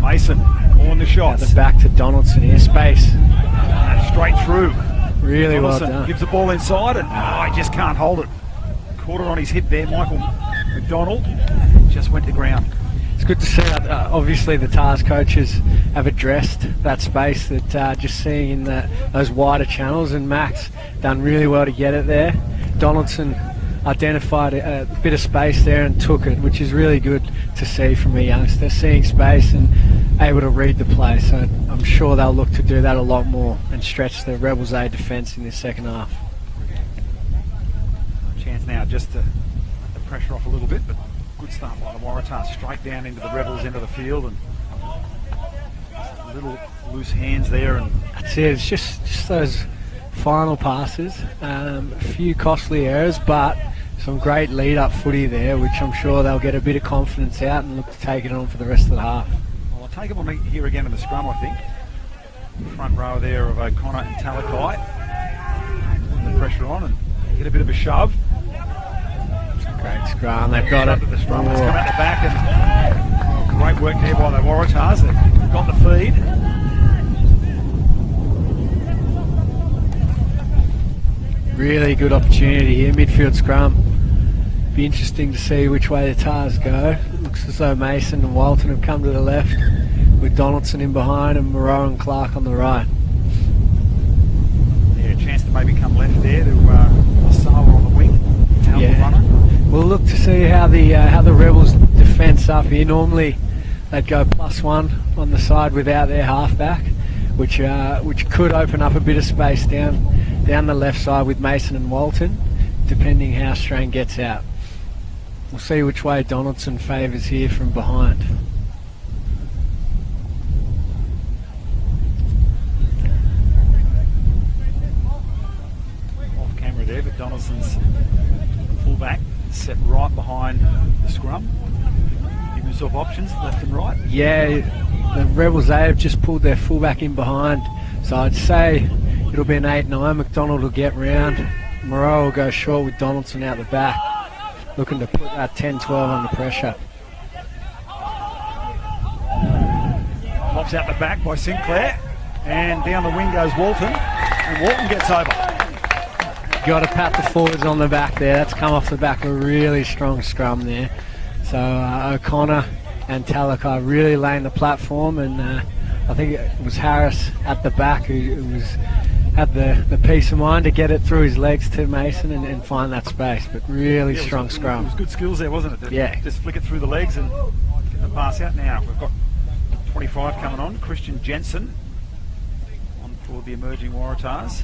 Mason. All in the shots. The back to Donaldson here. Space. Straight through. Really Donaldson well done. gives the ball inside and he just can't hold it. Caught it on his hip there, Michael McDonald. Just went to ground. It's good to see that obviously the Tars coaches have addressed that space, that just seeing in those wider channels, and Max done really well to get it there. Donaldson identified a bit of space there and took it, which is really good to see from a youngster, seeing space and able to read the play. So I'm sure they'll look to do that a lot more and stretch the Rebels A defence in this second half. Chance now just to let the pressure off a little bit, but good start by the Waratahs, straight down into the Rebels end of the field, and little loose hands there. And that's it. It's just those final passes, a few costly errors, but some great lead-up footy there, which I'm sure they'll get a bit of confidence out and look to take it on for the rest of the half. Well, I'll take it on here again in the scrum, I think. Front row there of O'Connor and Talakai. Putting the pressure on and get a bit of a shove. Great scrum, they've got it. The scrum has come out the back, and great work there by the Waratahs. They've got the feed. Really good opportunity here, midfield scrum. Be interesting to see which way the Tars go. Looks as though Mason and Walton have come to the left, with Donaldson in behind and Moreau and Clark on the right. Yeah, a chance to maybe come left there to Sala on the wing. Yeah. Runner. We'll look to see how the Rebels defence up here. Normally they'd go +1 on the side without their halfback, which could open up a bit of space down the left side with Mason and Walton, depending how Strain gets out. We'll see which way Donaldson favours here from behind. there, but Donaldson's fullback set right behind the scrum. Give himself options left and right. Yeah, the Rebels, they have just pulled their fullback in behind. So I'd say it'll be an 8-9. McDonald will get round. Moreau will go short with Donaldson out the back, looking to put that 10-12 under pressure. Pops out the back by Sinclair, and down the wing goes Walton, and Walton gets over. Got to pat the forwards on the back there. That's come off the back of a really strong scrum there. So O'Connor and Talakai really laying the platform, and I think it was Harris at the back who had the peace of mind to get it through his legs to Mason and find that space. But really strong scrum. It was good skills there, wasn't it? Yeah. Just flick it through the legs and get the pass out. Now we've got 25 coming on. Christian Jensen on for the emerging Waratahs.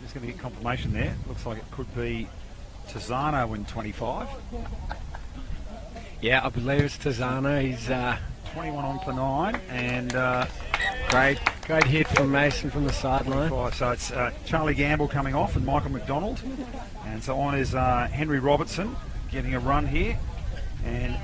Just going to get confirmation there. Looks like it could be Tizano in 25. Yeah, I believe it's Tizano. He's 21 on for 9, and great hit from Mason from the sideline. so it's Charlie Gamble coming off and Michael McDonald, and so on is Henry Robertson getting a run here, and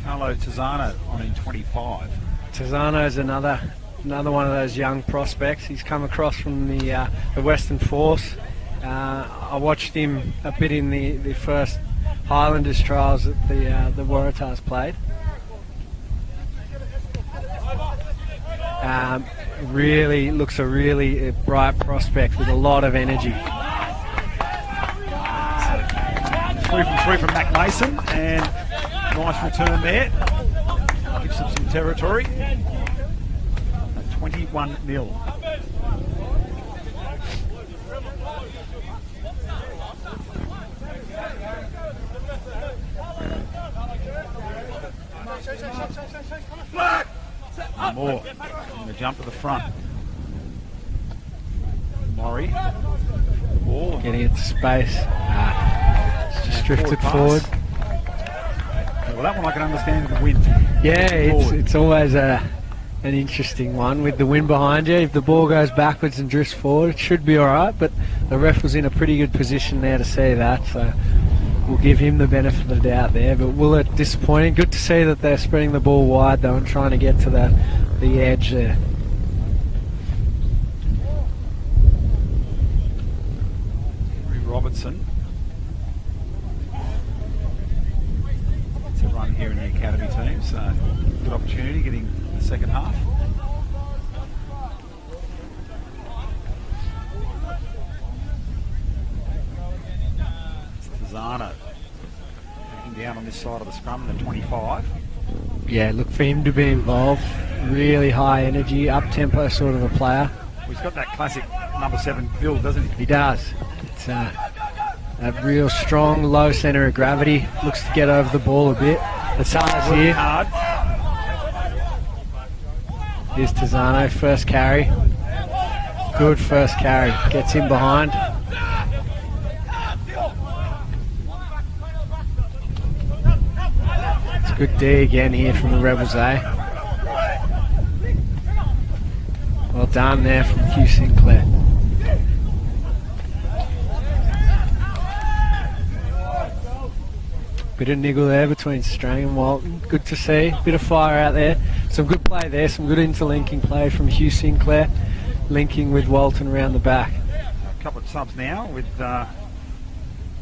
Carlo Tizano on in 25. Tizano is another one of those young prospects. He's come across from the Western Force. I watched him a bit in the first Highlanders trials that the Waratahs played. Really looks a really bright prospect with a lot of energy. 3 from 3 from Mac Mason, and nice return there. Gives him some territory. 21-0. More in the jump to the front. Murray, the ball, Getting it to space. It's just drifted forward. Well, that one I can understand in the wind. Yeah, it's always an interesting one with the wind behind you. If the ball goes backwards and drifts forward, it should be all right. But the ref was in a pretty good position there to see that. So we'll give him the benefit of the doubt there. But will it disappointing? Good to see that they're spreading the ball wide though and trying to get to the edge there. Henry Robertson. It's a run here in the academy team, so good opportunity getting the second half. It's Tizano taking down on this side of the scrum in the 25. Yeah, look for him to be involved. Really high energy, up-tempo sort of a player. Well, he's got that classic number 7 build, doesn't he? He does. It's a real strong, low centre of gravity. Looks to get over the ball a bit. Tizano's here. Hard. Here's Tizano, first carry. Good first carry. Gets in behind. It's a good D again here from the Rebels, eh? Well done there from Hugh Sinclair. Bit of niggle there between Strang and Walton. Good to see. Bit of fire out there. Some good play there. Some good interlinking play from Hugh Sinclair. Linking with Walton around the back. A couple of subs now with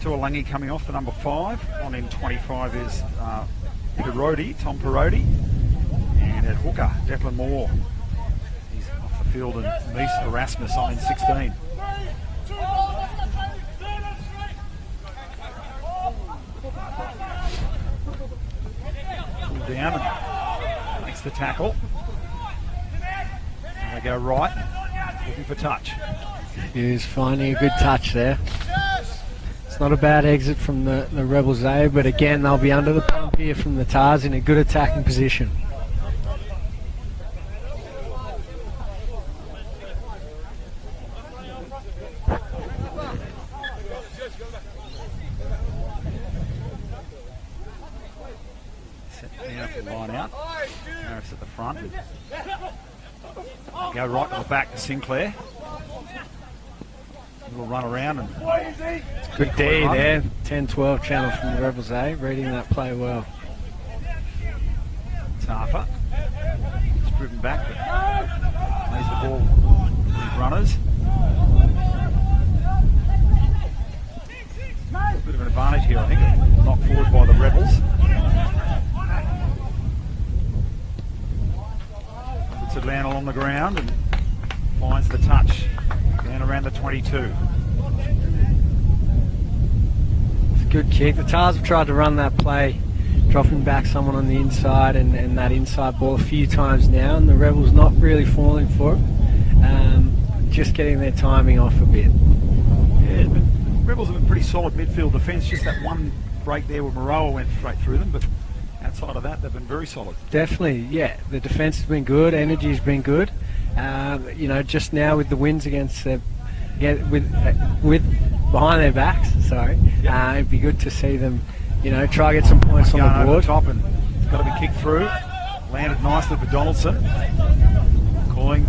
Tuolangi coming off the number 5. On in 25 is Tom Perotti. And at hooker, Declan Moore. He's off the field, and Mies Erasmus on in 16. Down and makes the tackle. And they go right, looking for touch. He's finding a good touch there. It's not a bad exit from the Rebels A, but again they'll be under the pump here from the Tars in a good attacking position. Line out. Harris at the front. Go right to the back to Sinclair. Little run around and Good D there. 10-12 channel from the Rebels, reading that play well. Tafa. It's driven back, but lays the ball with his runners. A bit of an advantage here, I think. Knocked forward by the Rebels. Puts it down along the ground and finds the touch. Down around the 22. It's a good kick. The Tars have tried to run that play, dropping back someone on the inside and that inside ball a few times now, and the Rebels not really falling for it. Just getting their timing off a bit. Yeah, but Rebels have been pretty solid midfield defence. Just that one break there where Moroa went straight through them, but outside of that, they've been very solid. Definitely, yeah. The defence has been good, energy's been good. Just now with the wins against with behind their backs, it'd be good to see them, try to get some points on the board. Over the top, and it's got to be kicked through. Landed nicely for Donaldson. Calling.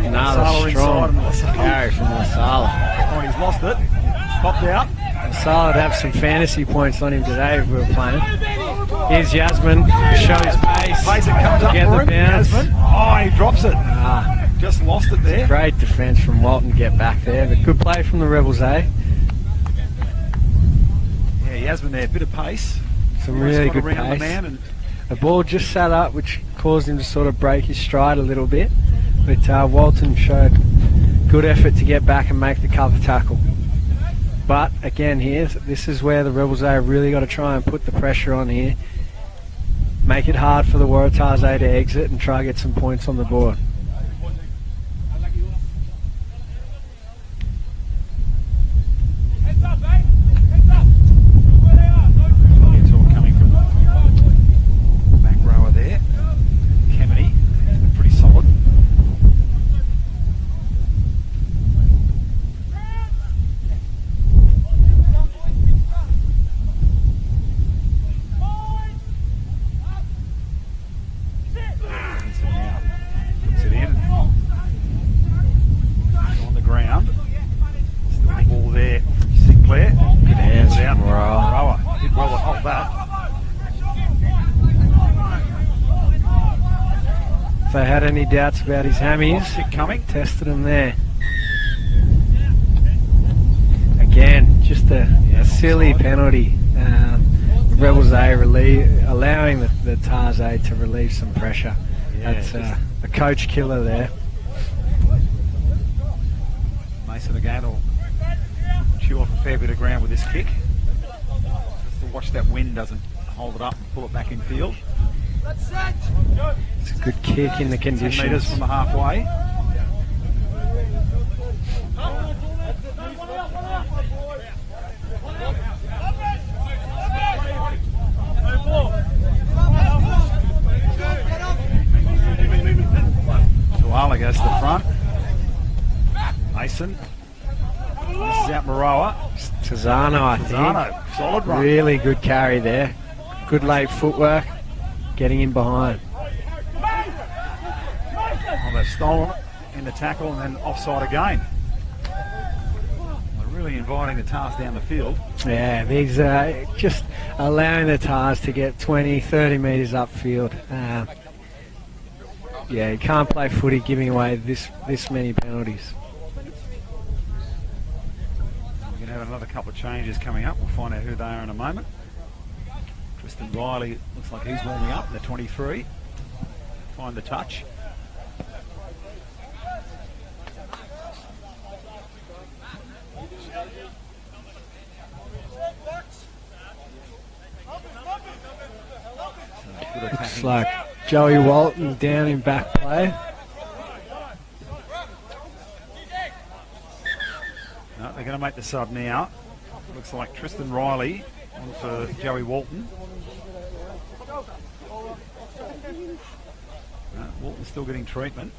Another strong carry from Lasala. Oh, he's lost it. Popped out. Lasala would have some fantasy points on him today if we were playing. Here's Yasmin, show his pace. Plays it, comes up Get for the him. bounce. Yasmin. Oh, he drops it. Just lost it there. Great defence from Walton to get back there, but good play from the Rebels, Yeah, Yasmin there, bit of pace. Some really good around pace. The man and the ball just sat up, which caused him to sort of break his stride a little bit, but Walton showed good effort to get back and make the cover tackle. But again here, this is where the Rebels have really got to try and put the pressure on here. Make it hard for the Waratahs to exit and try to get some points on the board. it's all coming from the back rower there. Kemeny, he's been pretty solid. If they had any doubts about his hammies, coming. Tested him there. Again, just a silly penalty. The Rebels allowing the Tars to relieve some pressure. Yeah, that's a coach killer there. Mason again will chew off a fair bit of ground with this kick. Just to watch that wind doesn't hold it up and pull it back in field. It's a good kick in the conditions. 10 metres from the halfway. Tuala goes to the front. Mason. This is out Moroa. Tazano, I think. Solid run. Really good carry there. Good late footwork. Getting in behind. Well, they've stolen it in the tackle and then offside again. They're really inviting the Tars down the field. Yeah, these just allowing the Tars to get 20, 30 metres upfield. Yeah, you can't play footy giving away this many penalties. We're going to have another couple of changes coming up. We'll find out who they are in a moment. Tristan Riley looks like he's warming up. The 23. Find the touch. Looks like Joey Walton down in back play. No, they're going to make the sub now. Looks like Tristan Riley on for Joey Walton. No, Walton's still getting treatment.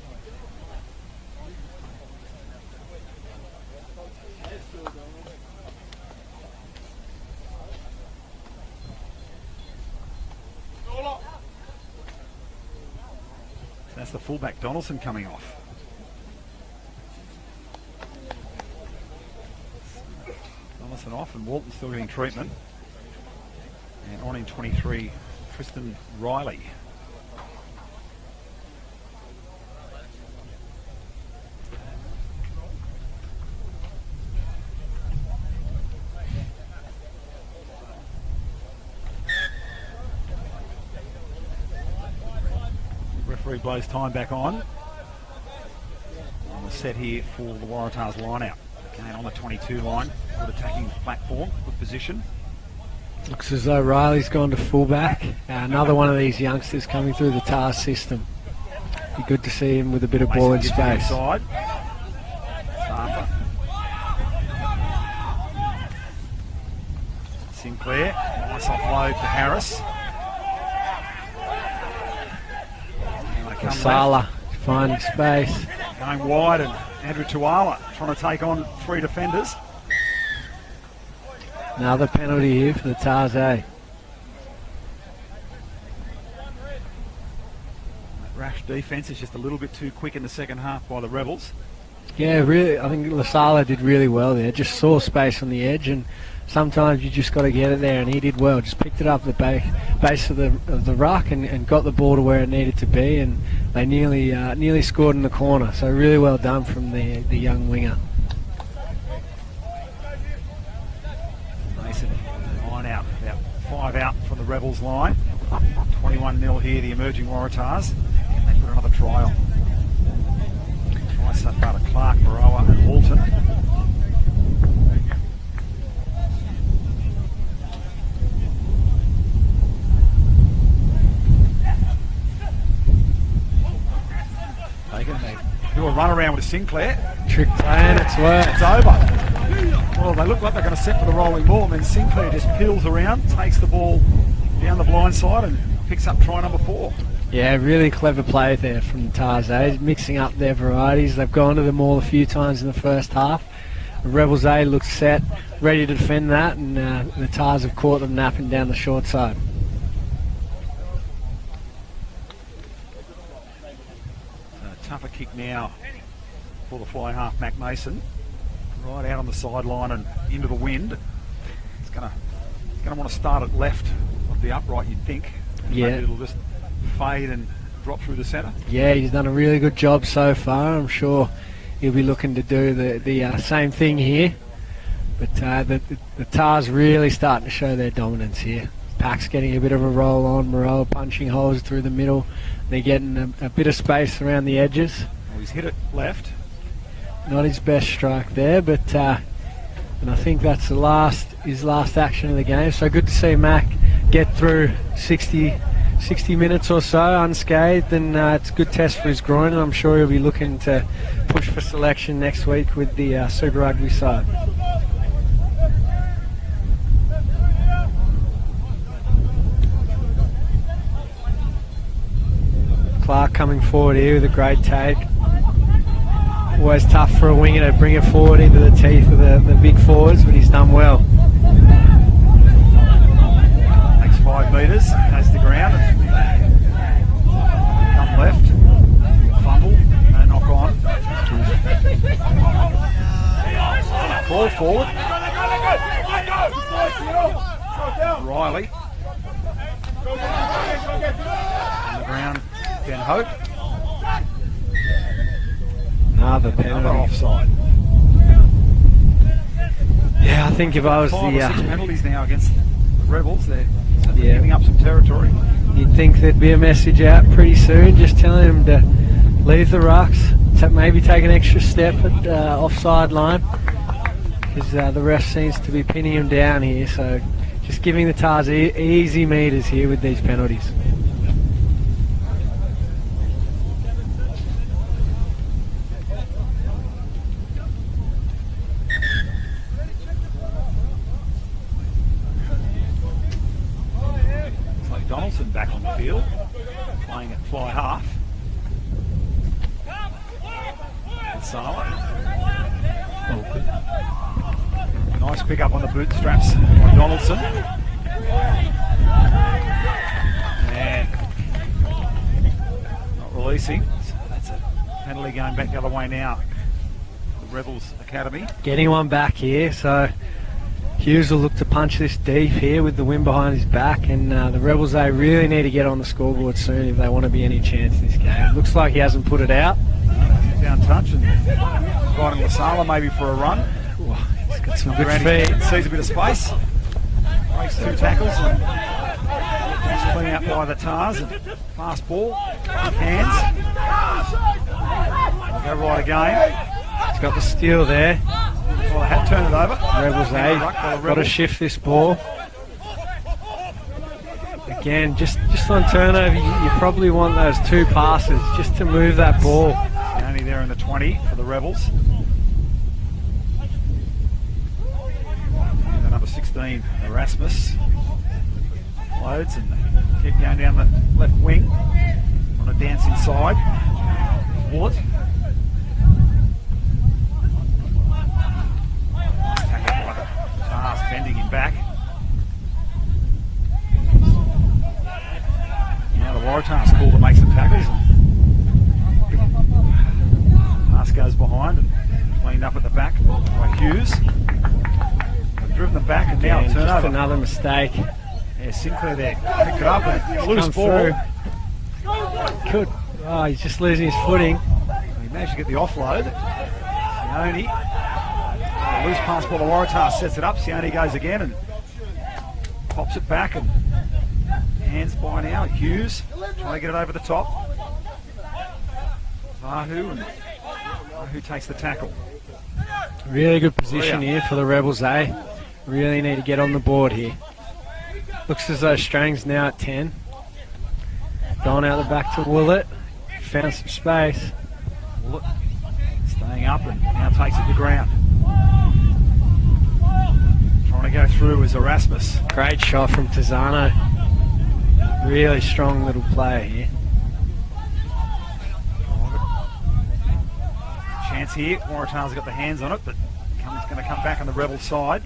That's the fullback Donaldson coming off. Donaldson off and Walton still getting treatment. And on in 23, Tristan Riley. Referee blows time back on the set here for the Waratahs line out. Again on the 22 line, good attacking platform, good position. Looks as though Riley's gone to fullback. Another one of these youngsters coming through the TARS system. Be good to see him with a bit of ball in space. Side. Sinclair, nice offload to Harris. Sala finding space. Going wide, and Andrew Tuala trying to take on 3 defenders. Another penalty here for the TARS A. Rash defence is just a little bit too quick in the second half by the Rebels. Yeah, really, I think Lasala did really well there. Just saw space on the edge, and sometimes you just got to get it there, and he did well. Just picked it up at the base of the ruck and got the ball to where it needed to be, and they nearly scored in the corner. So really well done from the young winger. Mason, 9 out, about 5 out from the Rebels line. 21-0 here, the emerging Waratahs. And they put another try on. Twice so far to Clark, Baroa and Walton. They do a run around with Sinclair. Trick play and it's worked. It's over. Well, they look like they're going to set for the rolling ball, and then Sinclair just peels around, takes the ball down the blind side and picks up try number 4. Yeah, really clever play there from the TARS A, mixing up their varieties. They've gone to them all a few times in the first half. The Rebels A looks set, ready to defend that, and the TARS have caught them napping down the short side. Tougher kick now for the fly half, Mac Mason. Right out on the sideline and into the wind. It's going to want to start at left of the upright, you'd think. Yeah. Maybe it'll just fade and drop through the centre. Yeah, he's done a really good job so far. I'm sure he'll be looking to do the same thing here. But the TARS really starting to show their dominance here. Pack's getting a bit of a roll on. Moreau punching holes through the middle. They're getting a bit of space around the edges. Well, he's hit it left. Not his best strike there, but and I think that's his last action of the game. So good to see Mac get through 60 minutes or so unscathed, and it's a good test for his groin, and I'm sure he'll be looking to push for selection next week with the Super Rugby side. Clark coming forward here with a great take. Always tough for a winger to bring it forward into the teeth of the big forwards, but he's done well. Takes 5 metres, goes to the ground, come left, fumble, no knock on. Ball forward. Riley. On the ground, Ben Hope. Another penalty. Another offside. Yeah, I think if I was 5 the... or 6 penalties now against the Rebels. They're Yeah. giving up some territory. You'd think there'd be a message out pretty soon just telling them to leave the rucks, maybe take an extra step at offside line, because the ref seems to be pinning him down here. So just giving the TARS easy meters here with these penalties. Donaldson back on the field, playing at fly half. And Sala. Nice pick up on the bootstraps by Donaldson. And not releasing. Penalty going back the other way now. The Rebels Academy. Getting one back here, so Hughes will look to punch this deep here with the wind behind his back, and the Rebels, they really need to get on the scoreboard soon if they want to be any chance in this game. Looks like he hasn't put it out. Down touch and inviting Lasala maybe for a run. Ooh, he's got some good Around feet. his, sees a bit of space. Breaks 2 tackles and just clean out by the Tars. And fast ball, hands. Go right again. He's got the steal there. Well, they have turned it over. Rebels, got to shift this ball. Again, just on turnover, you probably want those 2 passes just to move that ball. Only there in the 20 for the Rebels. And the number 16, Erasmus, loads and keep going down the left wing on a dancing side. Bullet. Tackled by the Tars, bending him back. Now the Waratahs call to make some tackles. Pass goes behind and cleaned up at the back by Hughes. They've driven them back and now Just turnover. another mistake. Yeah, Sinclair there. Pick it up and loose Come ball. through. Good. Oh, he's just losing his footing. He managed to get the offload. Sione. Loose pass ball. The Waratahs sets it up. Sione goes again and pops it back and hands by now. Hughes trying to get it over the top. Vahu and Vahu takes the tackle. Really good position here for the Rebels, eh? Really need to get on the board here. Looks as though Strang's now at 10. Going out the back to Willett. Found some space. Willett staying up and now takes it to ground. Trying to go through is Erasmus. Great shot from Tizano. Really strong little player here. Chance here. Waratahs got the hands on it, but it's going to come back on the Rebel side.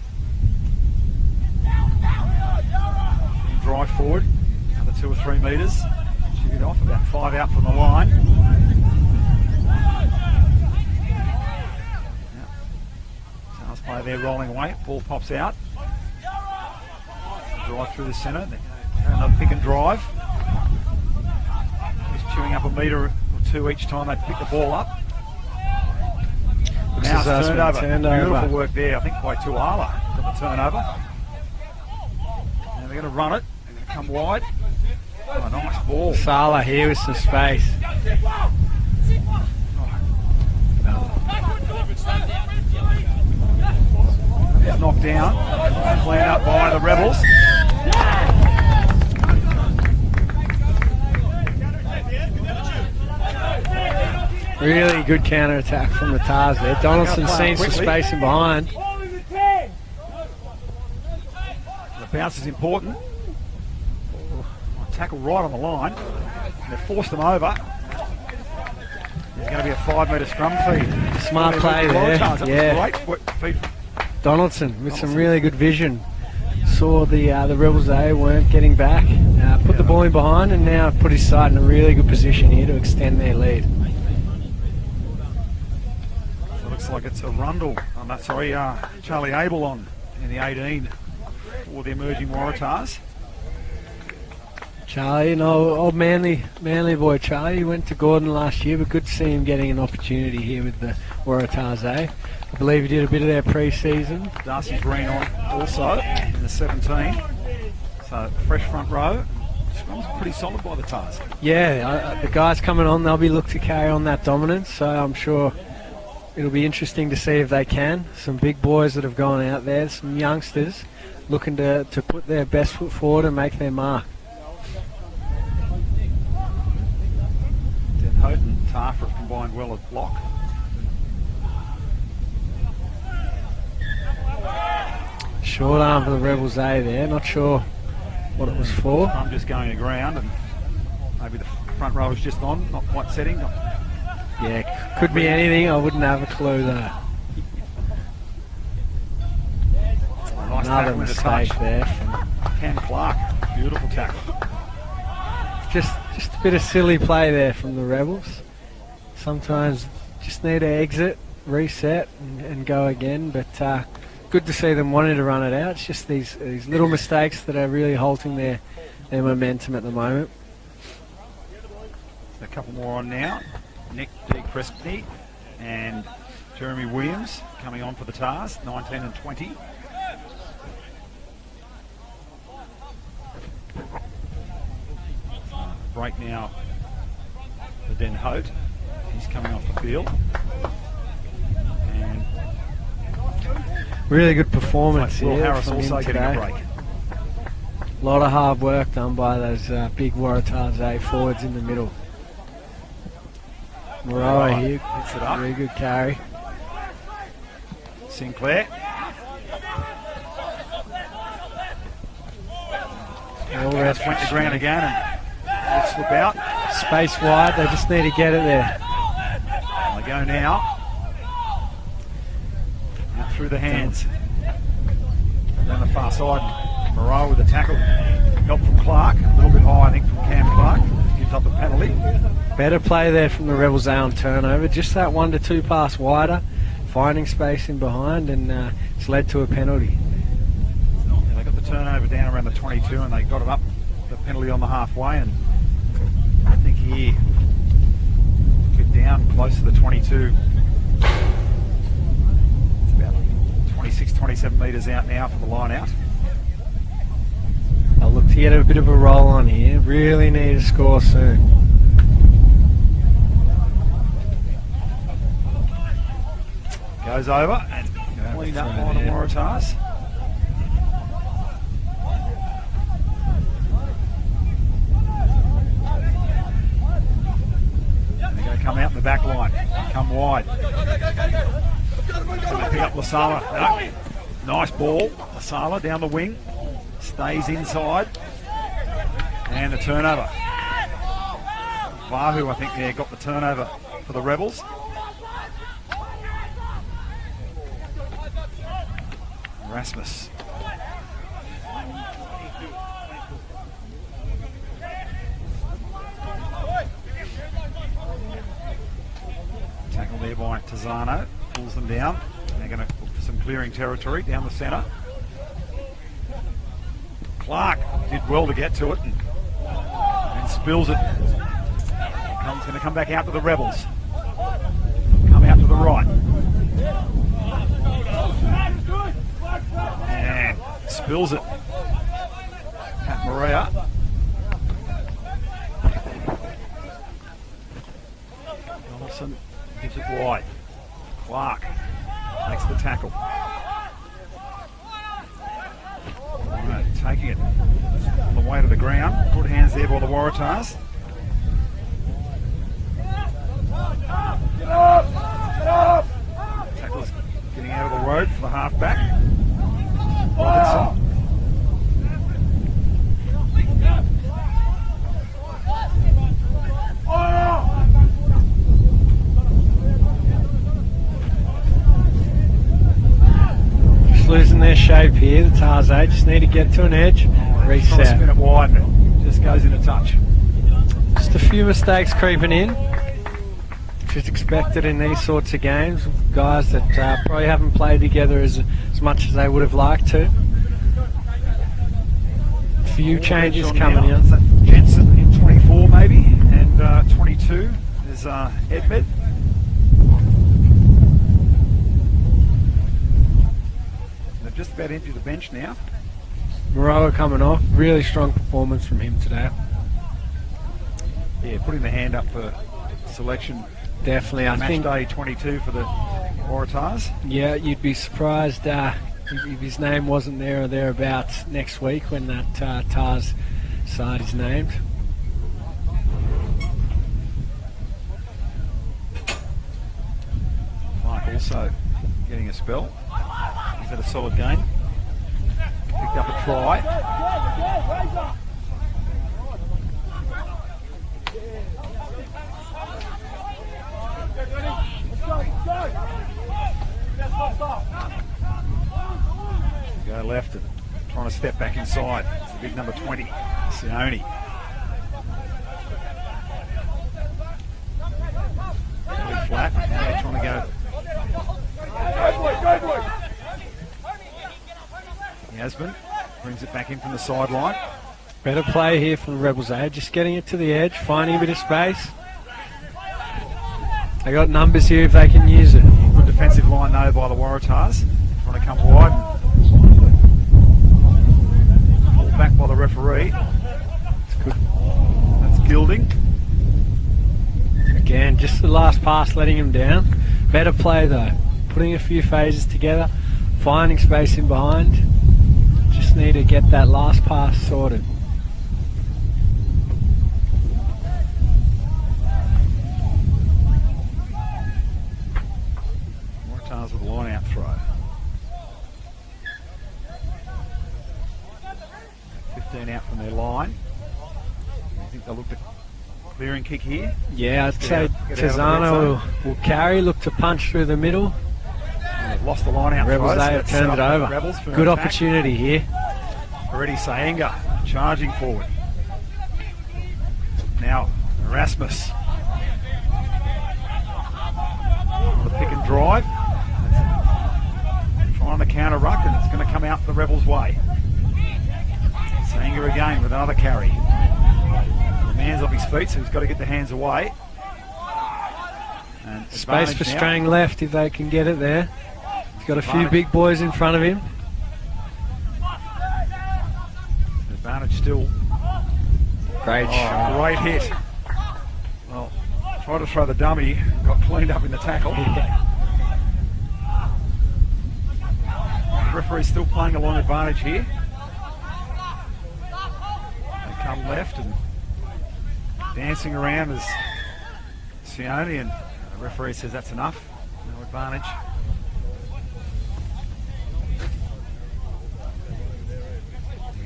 Drive forward, another 2 or 3 metres. Shoot it off, about 5 out from the line. Tars player there rolling away. Ball pops out. Drive through the centre. Another pick and drive. Just chewing up a metre or 2 each time they pick the ball up. Now it's turned over. Beautiful work there, I think by Tuala. Got the turnover. And they're going to run it. They're going to come wide. Oh, a nice ball. Sala here with some space. It's knocked down. Cleaned up by the Rebels. Really good counter attack from the Tars there. Donaldson seen some space in behind. The bounce is important. Tackle right on the line. They've forced them over. There's going to be a 5 metre scrum feed. Smart play there. Yeah. Great feed. Donaldson with some really good vision. Saw the Rebels there weren't getting back. Put the ball in behind and now put his side in a really good position here to extend their lead. So it looks like it's Arundel. Charlie Abel on in the 18 for the emerging Waratahs. Charlie, old manly boy Charlie. He went to Gordon last year, but good to see him getting an opportunity here with the Waratahs, eh? I believe he did a bit of their pre-season. Darcy's Green on also in the 17. So fresh front row. Scrum's pretty solid by the Tars. Yeah, the guys coming on, they'll be looking to carry on that dominance, so I'm sure it'll be interesting to see if they can. Some big boys that have gone out there, some youngsters looking to put their best foot forward and make their mark. Den Hout and Tarfer have combined well at block. Short arm for the Rebels A there, not sure what it was for. I'm just going to ground and maybe the front row is just on, not quite setting. Yeah, could be anything, I wouldn't have a clue though. Nice Another tackle mistake there from Cam Clark. Beautiful tackle. just a bit of silly play there from the Rebels. Sometimes just need to exit, reset, and go again. But good to see them wanting to run it out. It's just these little mistakes that are really halting their momentum at the moment. A couple more on now. Nick D. Crespney and Jeremy Williams coming on for the Tars, 19 and 20. Break now for Den Hout. He's coming off the field. And really good performance Will here Harris from also him getting today. a break. A lot of hard work done by those big Waratahs A forwards in the middle. Moroa here, hits it up. really good carry. Sinclair. All rest Went to ground again and slip out. space wide, they just need to get it there. They go now. Out through the hands. Down the far side. Moreau with the tackle. Help from Clark. A little bit high, I think, from Cam Clark. Gives up the penalty. Better play there from the Rebels A on turnover. Just that 1 to 2 pass wider, finding space in behind, and it's led to a penalty. Yeah, they got the turnover down around the 22 and they got it up, the penalty on the halfway, and I think here, get down close to the 22. It's about 26, 27 metres out now for the line out. I'll look to get a bit of a roll on here. Really need to score soon. Goes over and cleaned up by the Waratahs. They're going to come out in the back line, come wide. So they pick up Lasala. No. Nice ball. Lasala down the wing, stays inside, and the turnover. Vahu, I think, there got the turnover for the Rebels. Rasmus. Tackle there by Tazano, pulls them down. They're going to look for some clearing territory down the centre. Clark did well to get to it and spills it. It's going to come back out to the Rebels. Come out to the right. And spills it. Pat Maria. Donaldson gives it wide. Clark makes the tackle. Right, taking it on the way to the ground. Good hands there by the Waratahs. Tackle's getting out of the road for the halfback. Robertson. Just losing their shape here, the Tars A. Just need to get to an edge, Trying to reset. spin it wide and it just goes into touch. Just a few mistakes creeping in, which is expected in these sorts of games. Guys that probably haven't played together as much as they would have liked to. A few changes coming in. Is that Jensen in 24 maybe, and 22 is Edmed. They've just about emptied the bench now. Moroa coming off. Really strong performance from him today. Yeah, putting the hand up for selection. Definitely, I Match think. day 22 for the Waratahs. Yeah, you'd be surprised if his name wasn't there or thereabouts next week when that Tars side is named. Mike also getting a spell. He's had a solid game. Picked up a try. Go left and trying to step back inside. It's the big number 20, Sione. Brisbane. Brings it back in from the sideline. Better play here from the Rebels, just getting it to the edge, finding a bit of space. They got numbers here if they can use it. Good defensive line though by the Waratahs. Trying to come wide. Pulled back by the referee. It's good. That's Gilding. Again, just the last pass letting him down. Better play though. Putting a few phases together, finding space in behind. Just need to get that last pass sorted. Waratahs with a line out throw. 15 out from their line. I think they'll look at clearing kick here. Yeah, I'd say Tizano will carry, look to punch through the middle. They've lost the line out. Rebels, they have turned it over. Good opportunity here. Already Saenga charging forward. Now Erasmus. The pick and drive. Trying to counter ruck, and it's going to come out the Rebels' way. Saenga again with another carry. The man's off his feet, so he's got to get the hands away. And space for Strang left if they can get it there. He's got a few big boys in front of him. Advantage still. Great shot. Great hit. Well, tried to throw the dummy, got cleaned up in the tackle. The referee's still playing a long advantage here. They come left and dancing around as Sione, and the referee says that's enough. No advantage.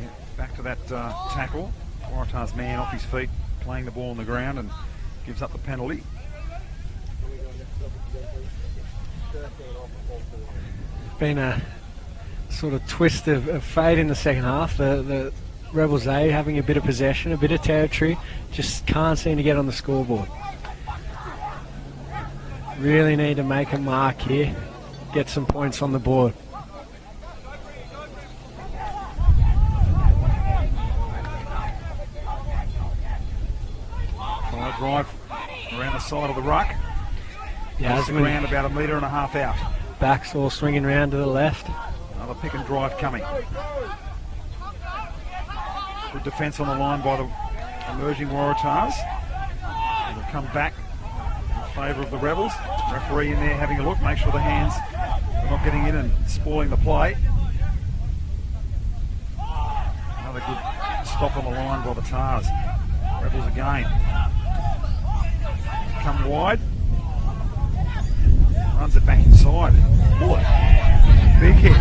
Yeah, back to that tackle. Waratahs man off his feet, playing the ball on the ground, and gives up the penalty. Been a sort of twist of fate in the second half. The Rebels having a bit of possession, a bit of territory, just can't seem to get on the scoreboard. Really need to make a mark here, get some points on the board. Drive around the side of the ruck. Yeah, the ground about 1.5 metres out. Backs all swinging around to the left. Another pick and drive coming. Good defence on the line by the emerging Waratahs. They'll come back in favour of the Rebels. Referee in there having a look, make sure the hands are not getting in and spoiling the play. Another good stop on the line by the Tars. Rebels again. Come wide. Runs it back inside. Bullet. Big hit.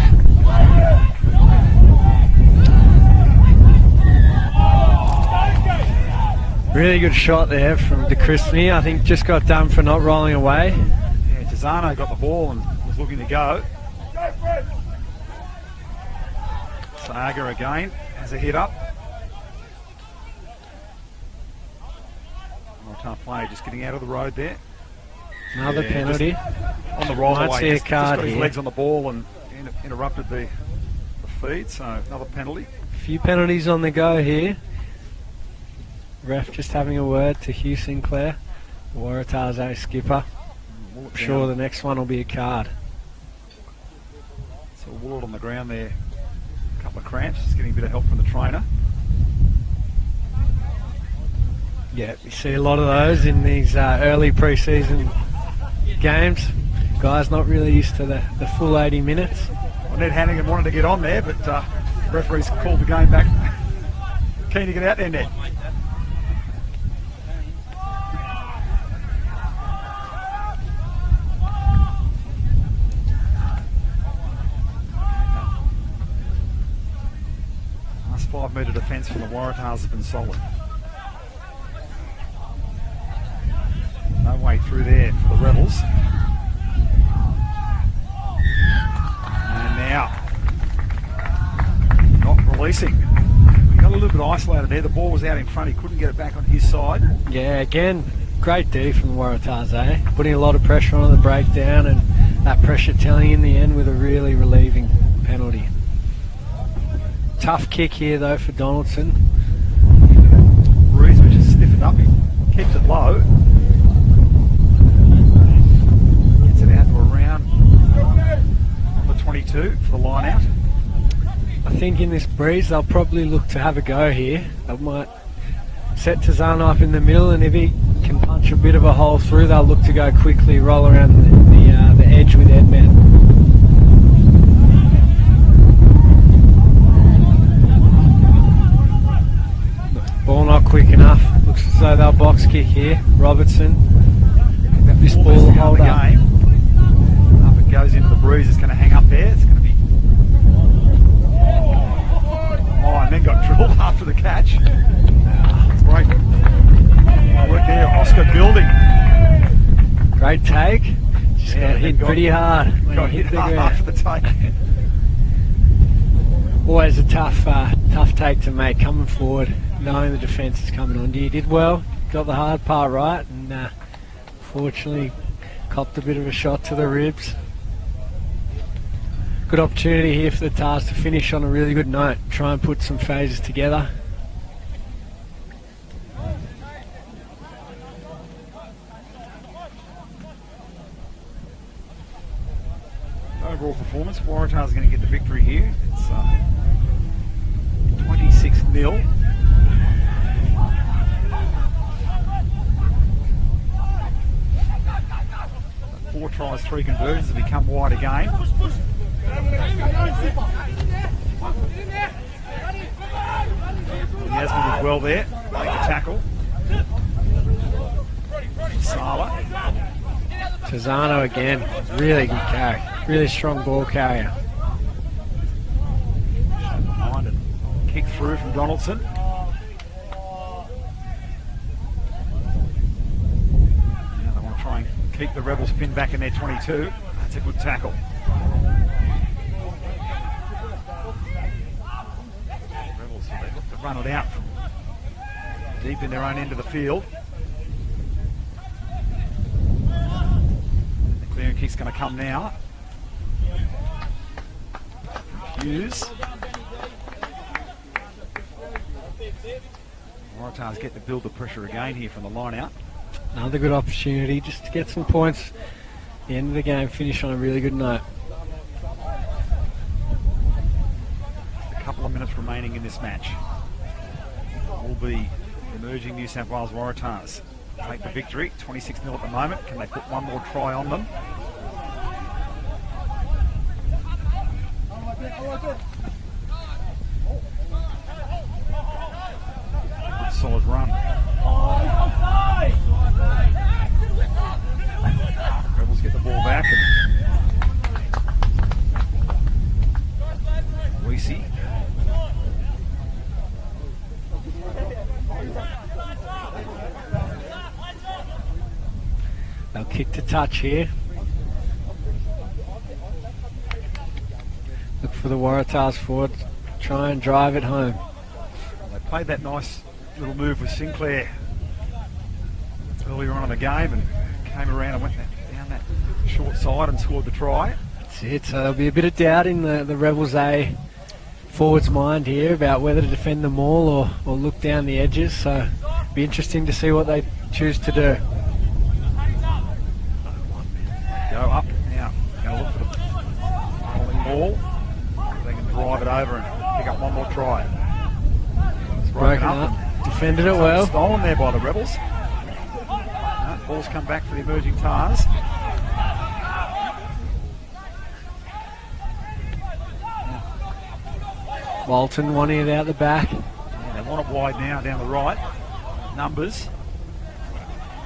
Really good shot there from De Crispy. I think just got done for not rolling away. Yeah, Tizano got the ball and was looking to go. Saga again has a hit up. Tough play, just getting out of the road there. Another penalty. On the right Might see a card just got his here. legs on the ball and interrupted the feed, so another penalty. A few penalties on the go here. Ref just having a word to Hugh Sinclair, Waratahs skipper. I'm sure the next one will be a card. So Ward on the ground there, a couple of cramps, just getting a bit of help from the trainer. Yeah, we see a lot of those in these early pre-season games. Guys not really used to the full 80 minutes. Well, Ned Hannigan wanted to get on there, but referees called the game back. Keen to get out there, Ned. Last 5 metre defence from the Waratahs has been solid. No way through there for the Rebels. And now, not releasing. He got a little bit isolated there. The ball was out in front. He couldn't get it back on his side. Yeah, again, great D from the Waratahs, putting a lot of pressure on the breakdown, and that pressure telling in the end with a really relieving penalty. tough kick here though for Donaldson. Breeze, which is stiffened up. He keeps it low. Gets it out to around number 22 for the line out. I think in this breeze they'll probably look to have a go here. They might set Tazana up in the middle, and if he can punch a bit of a hole through, they'll look to go quickly, roll around the edge with Edman. Ball not quick enough. Looks as though they'll box kick here. Robertson. This ball will hold up. Up it goes into the breeze. It's going to hang up there. It's going to be. Oh, and then got drilled after the catch. Great work there, Oscar Building. Great take. Just got hit pretty hard when Got he hit hit the hard ground. for the take. Always a tough take to make coming forward, knowing the defence is coming on to you. Did well, got the hard part right, and fortunately copped a bit of a shot to the ribs. Good opportunity here for the Tars to finish on a really good note, try and put some phases together. Overall performance, Waratahs are going to get the victory here. It's 26-0. Four tries, 3 conversions have become wide again. Yasmin did well there, make the tackle. Sala. Tazano again, really good carry, really strong ball carrier. Behind it. Kick through from Donaldson. Now they want to try and keep the Rebels pinned back in their 22. That's a good tackle. Rebels, they look to run it out from deep in their own end of the field. The clearing kick's going to come now. Hughes. Waratahs get to build the pressure again here from the line out. Another good opportunity just to get some points. At the end of the game, finish on a really good note. A couple of minutes remaining in this match. Will be emerging New South Wales Waratahs take the victory, 26-0 at the moment. Can they put one more try on them? Good solid run. Rebels get the ball back and Weesey. They'll kick to touch here. Look for the Waratahs forward, try and drive it home. They played that nice little move with Sinclair earlier on in the game and came around and went down that short side and scored the try. That's it, so there'll be a bit of doubt in the Rebels A forward's mind here about whether to defend the maul or look down the edges, so it'll be interesting to see what they choose to do. Go up now. Going to look for the rolling ball. They can drive it over and pick up one more try. It's Broken up. Defended it well. Stolen there by the Rebels. No, ball's come back for the emerging Tars. Walton wanting it out the back. Yeah, they want it wide now down the right. Numbers.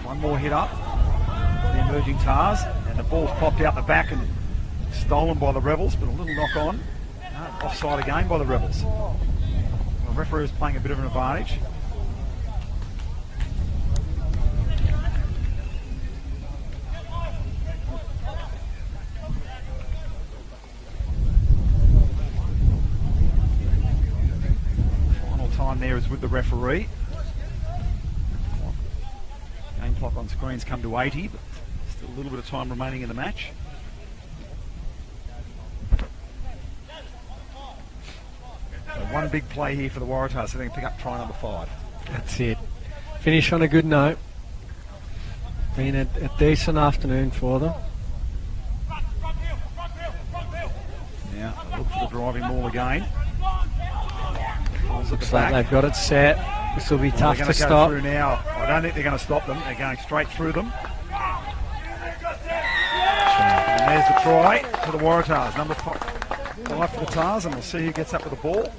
One more hit up. The emerging Tars. And the ball's popped out the back and stolen by the Rebels, but a little knock on. Offside again by the Rebels. The referee is playing a bit of an advantage. Final time there is with the referee. Game clock on screens come to 80, but still a little bit of time remaining in the match. So one big play here for the Waratahs, so they can pick up try number 5. That's it. Finish on a good note. Been a decent afternoon for them. Now, look for the driving ball again. Looks like they've got it set. This will be tough to stop. Through now. I don't think they're going to stop them. They're going straight through them. And there's the try for the Waratahs. Number 5 for the Tars, and we'll see who gets up with the ball.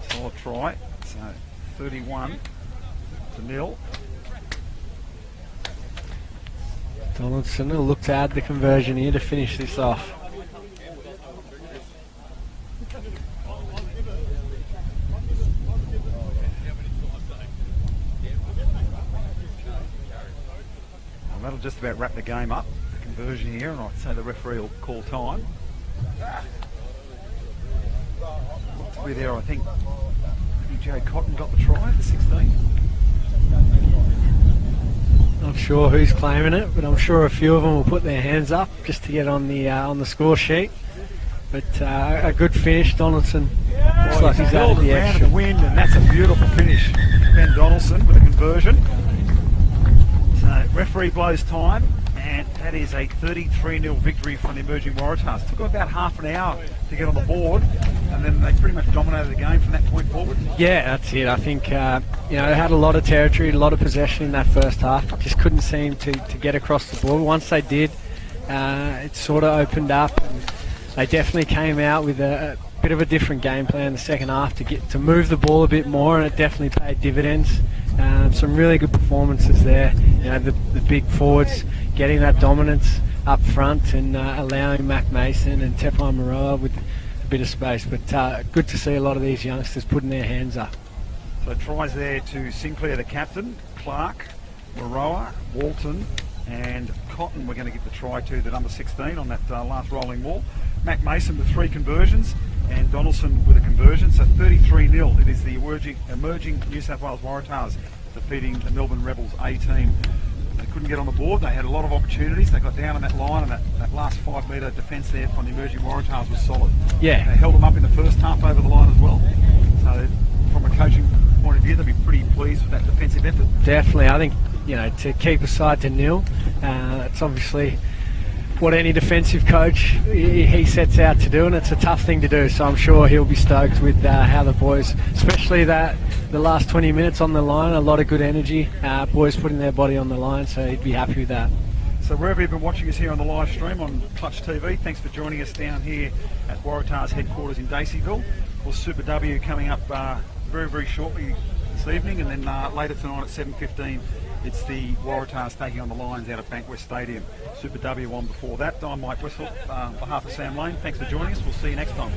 Solid try. So 31 to 0. Donaldson will look to add the conversion here to finish this off. Well, that'll just about wrap the game up, the conversion here, and I'd say the referee will call time. Looked to be there, I think. Maybe Joe Cotton got the try at the 16. Not sure who's claiming it, but I'm sure a few of them will put their hands up just to get on the score sheet. But a good finish, Donaldson. Looks like he's added the extra. The wind, and that's a beautiful finish. Ben Donaldson with a conversion. So referee blows time, and that is a 33-0 victory for the emerging Waratahs. Took about half an hour to get on the board, and then they pretty much dominated the game from that point forward. Yeah, that's it. I think they had a lot of territory, a lot of possession in that first half. Just couldn't seem to get across the board. Once they did, it sort of opened up, and they definitely came out with a bit of a different game plan in the second half to move the ball a bit more, and it definitely paid dividends. Some really good performances there. The big forwards getting that dominance up front and allowing Mac Mason and Tepai Maroa with a bit of space. But good to see a lot of these youngsters putting their hands up. So tries there to Sinclair, the captain, Clark, Maroa, Walton, and Cotton. We're going to give the try to the number 16 on that last rolling ball. Mac Mason with 3 conversions, and Donaldson with a conversion. So 33-0. It is the emerging New South Wales Waratahs defeating the Melbourne Rebels A team. They couldn't get on the board. They had a lot of opportunities. They got down on that line, and that last 5-metre defence there from the emerging Waratahs was solid. Yeah. They held them up in the first half over the line as well. So from a coaching point of view, they'll be pretty pleased with that defensive effort. Definitely. I think, to keep a side to 0, it's obviously what any defensive coach he sets out to do, and it's a tough thing to do. So I'm sure he'll be stoked with how the boys, especially the last 20 minutes on the line, a lot of good energy, boys putting their body on the line, so he'd be happy with that. So wherever you've been watching us here on the live stream on Clutch TV, thanks for joining us down here at Waratahs headquarters in Daceyville. Well, Super W coming up very, very shortly this evening, and then later tonight at 7:15 it's the Waratahs taking on the Lions out at Bankwest Stadium. Super W on before that. I'm Mike Wessel, on behalf of Sam Lane. Thanks for joining us. We'll see you next time.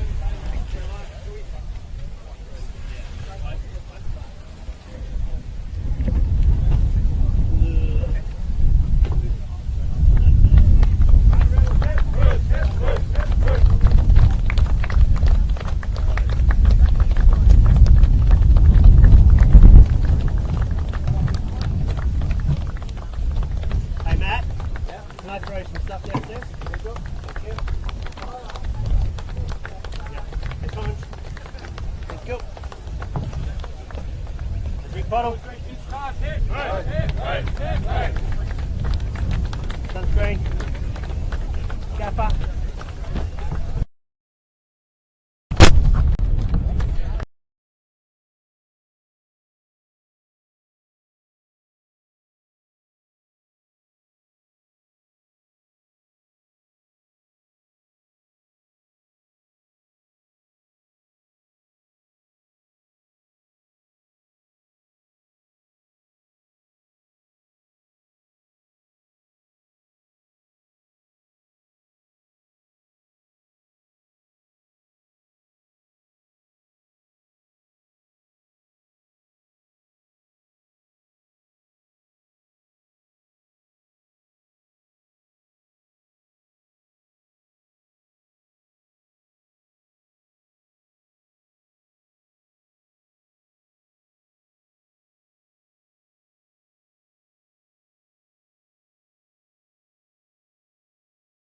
Bottom. Sunscreen. Gaffer.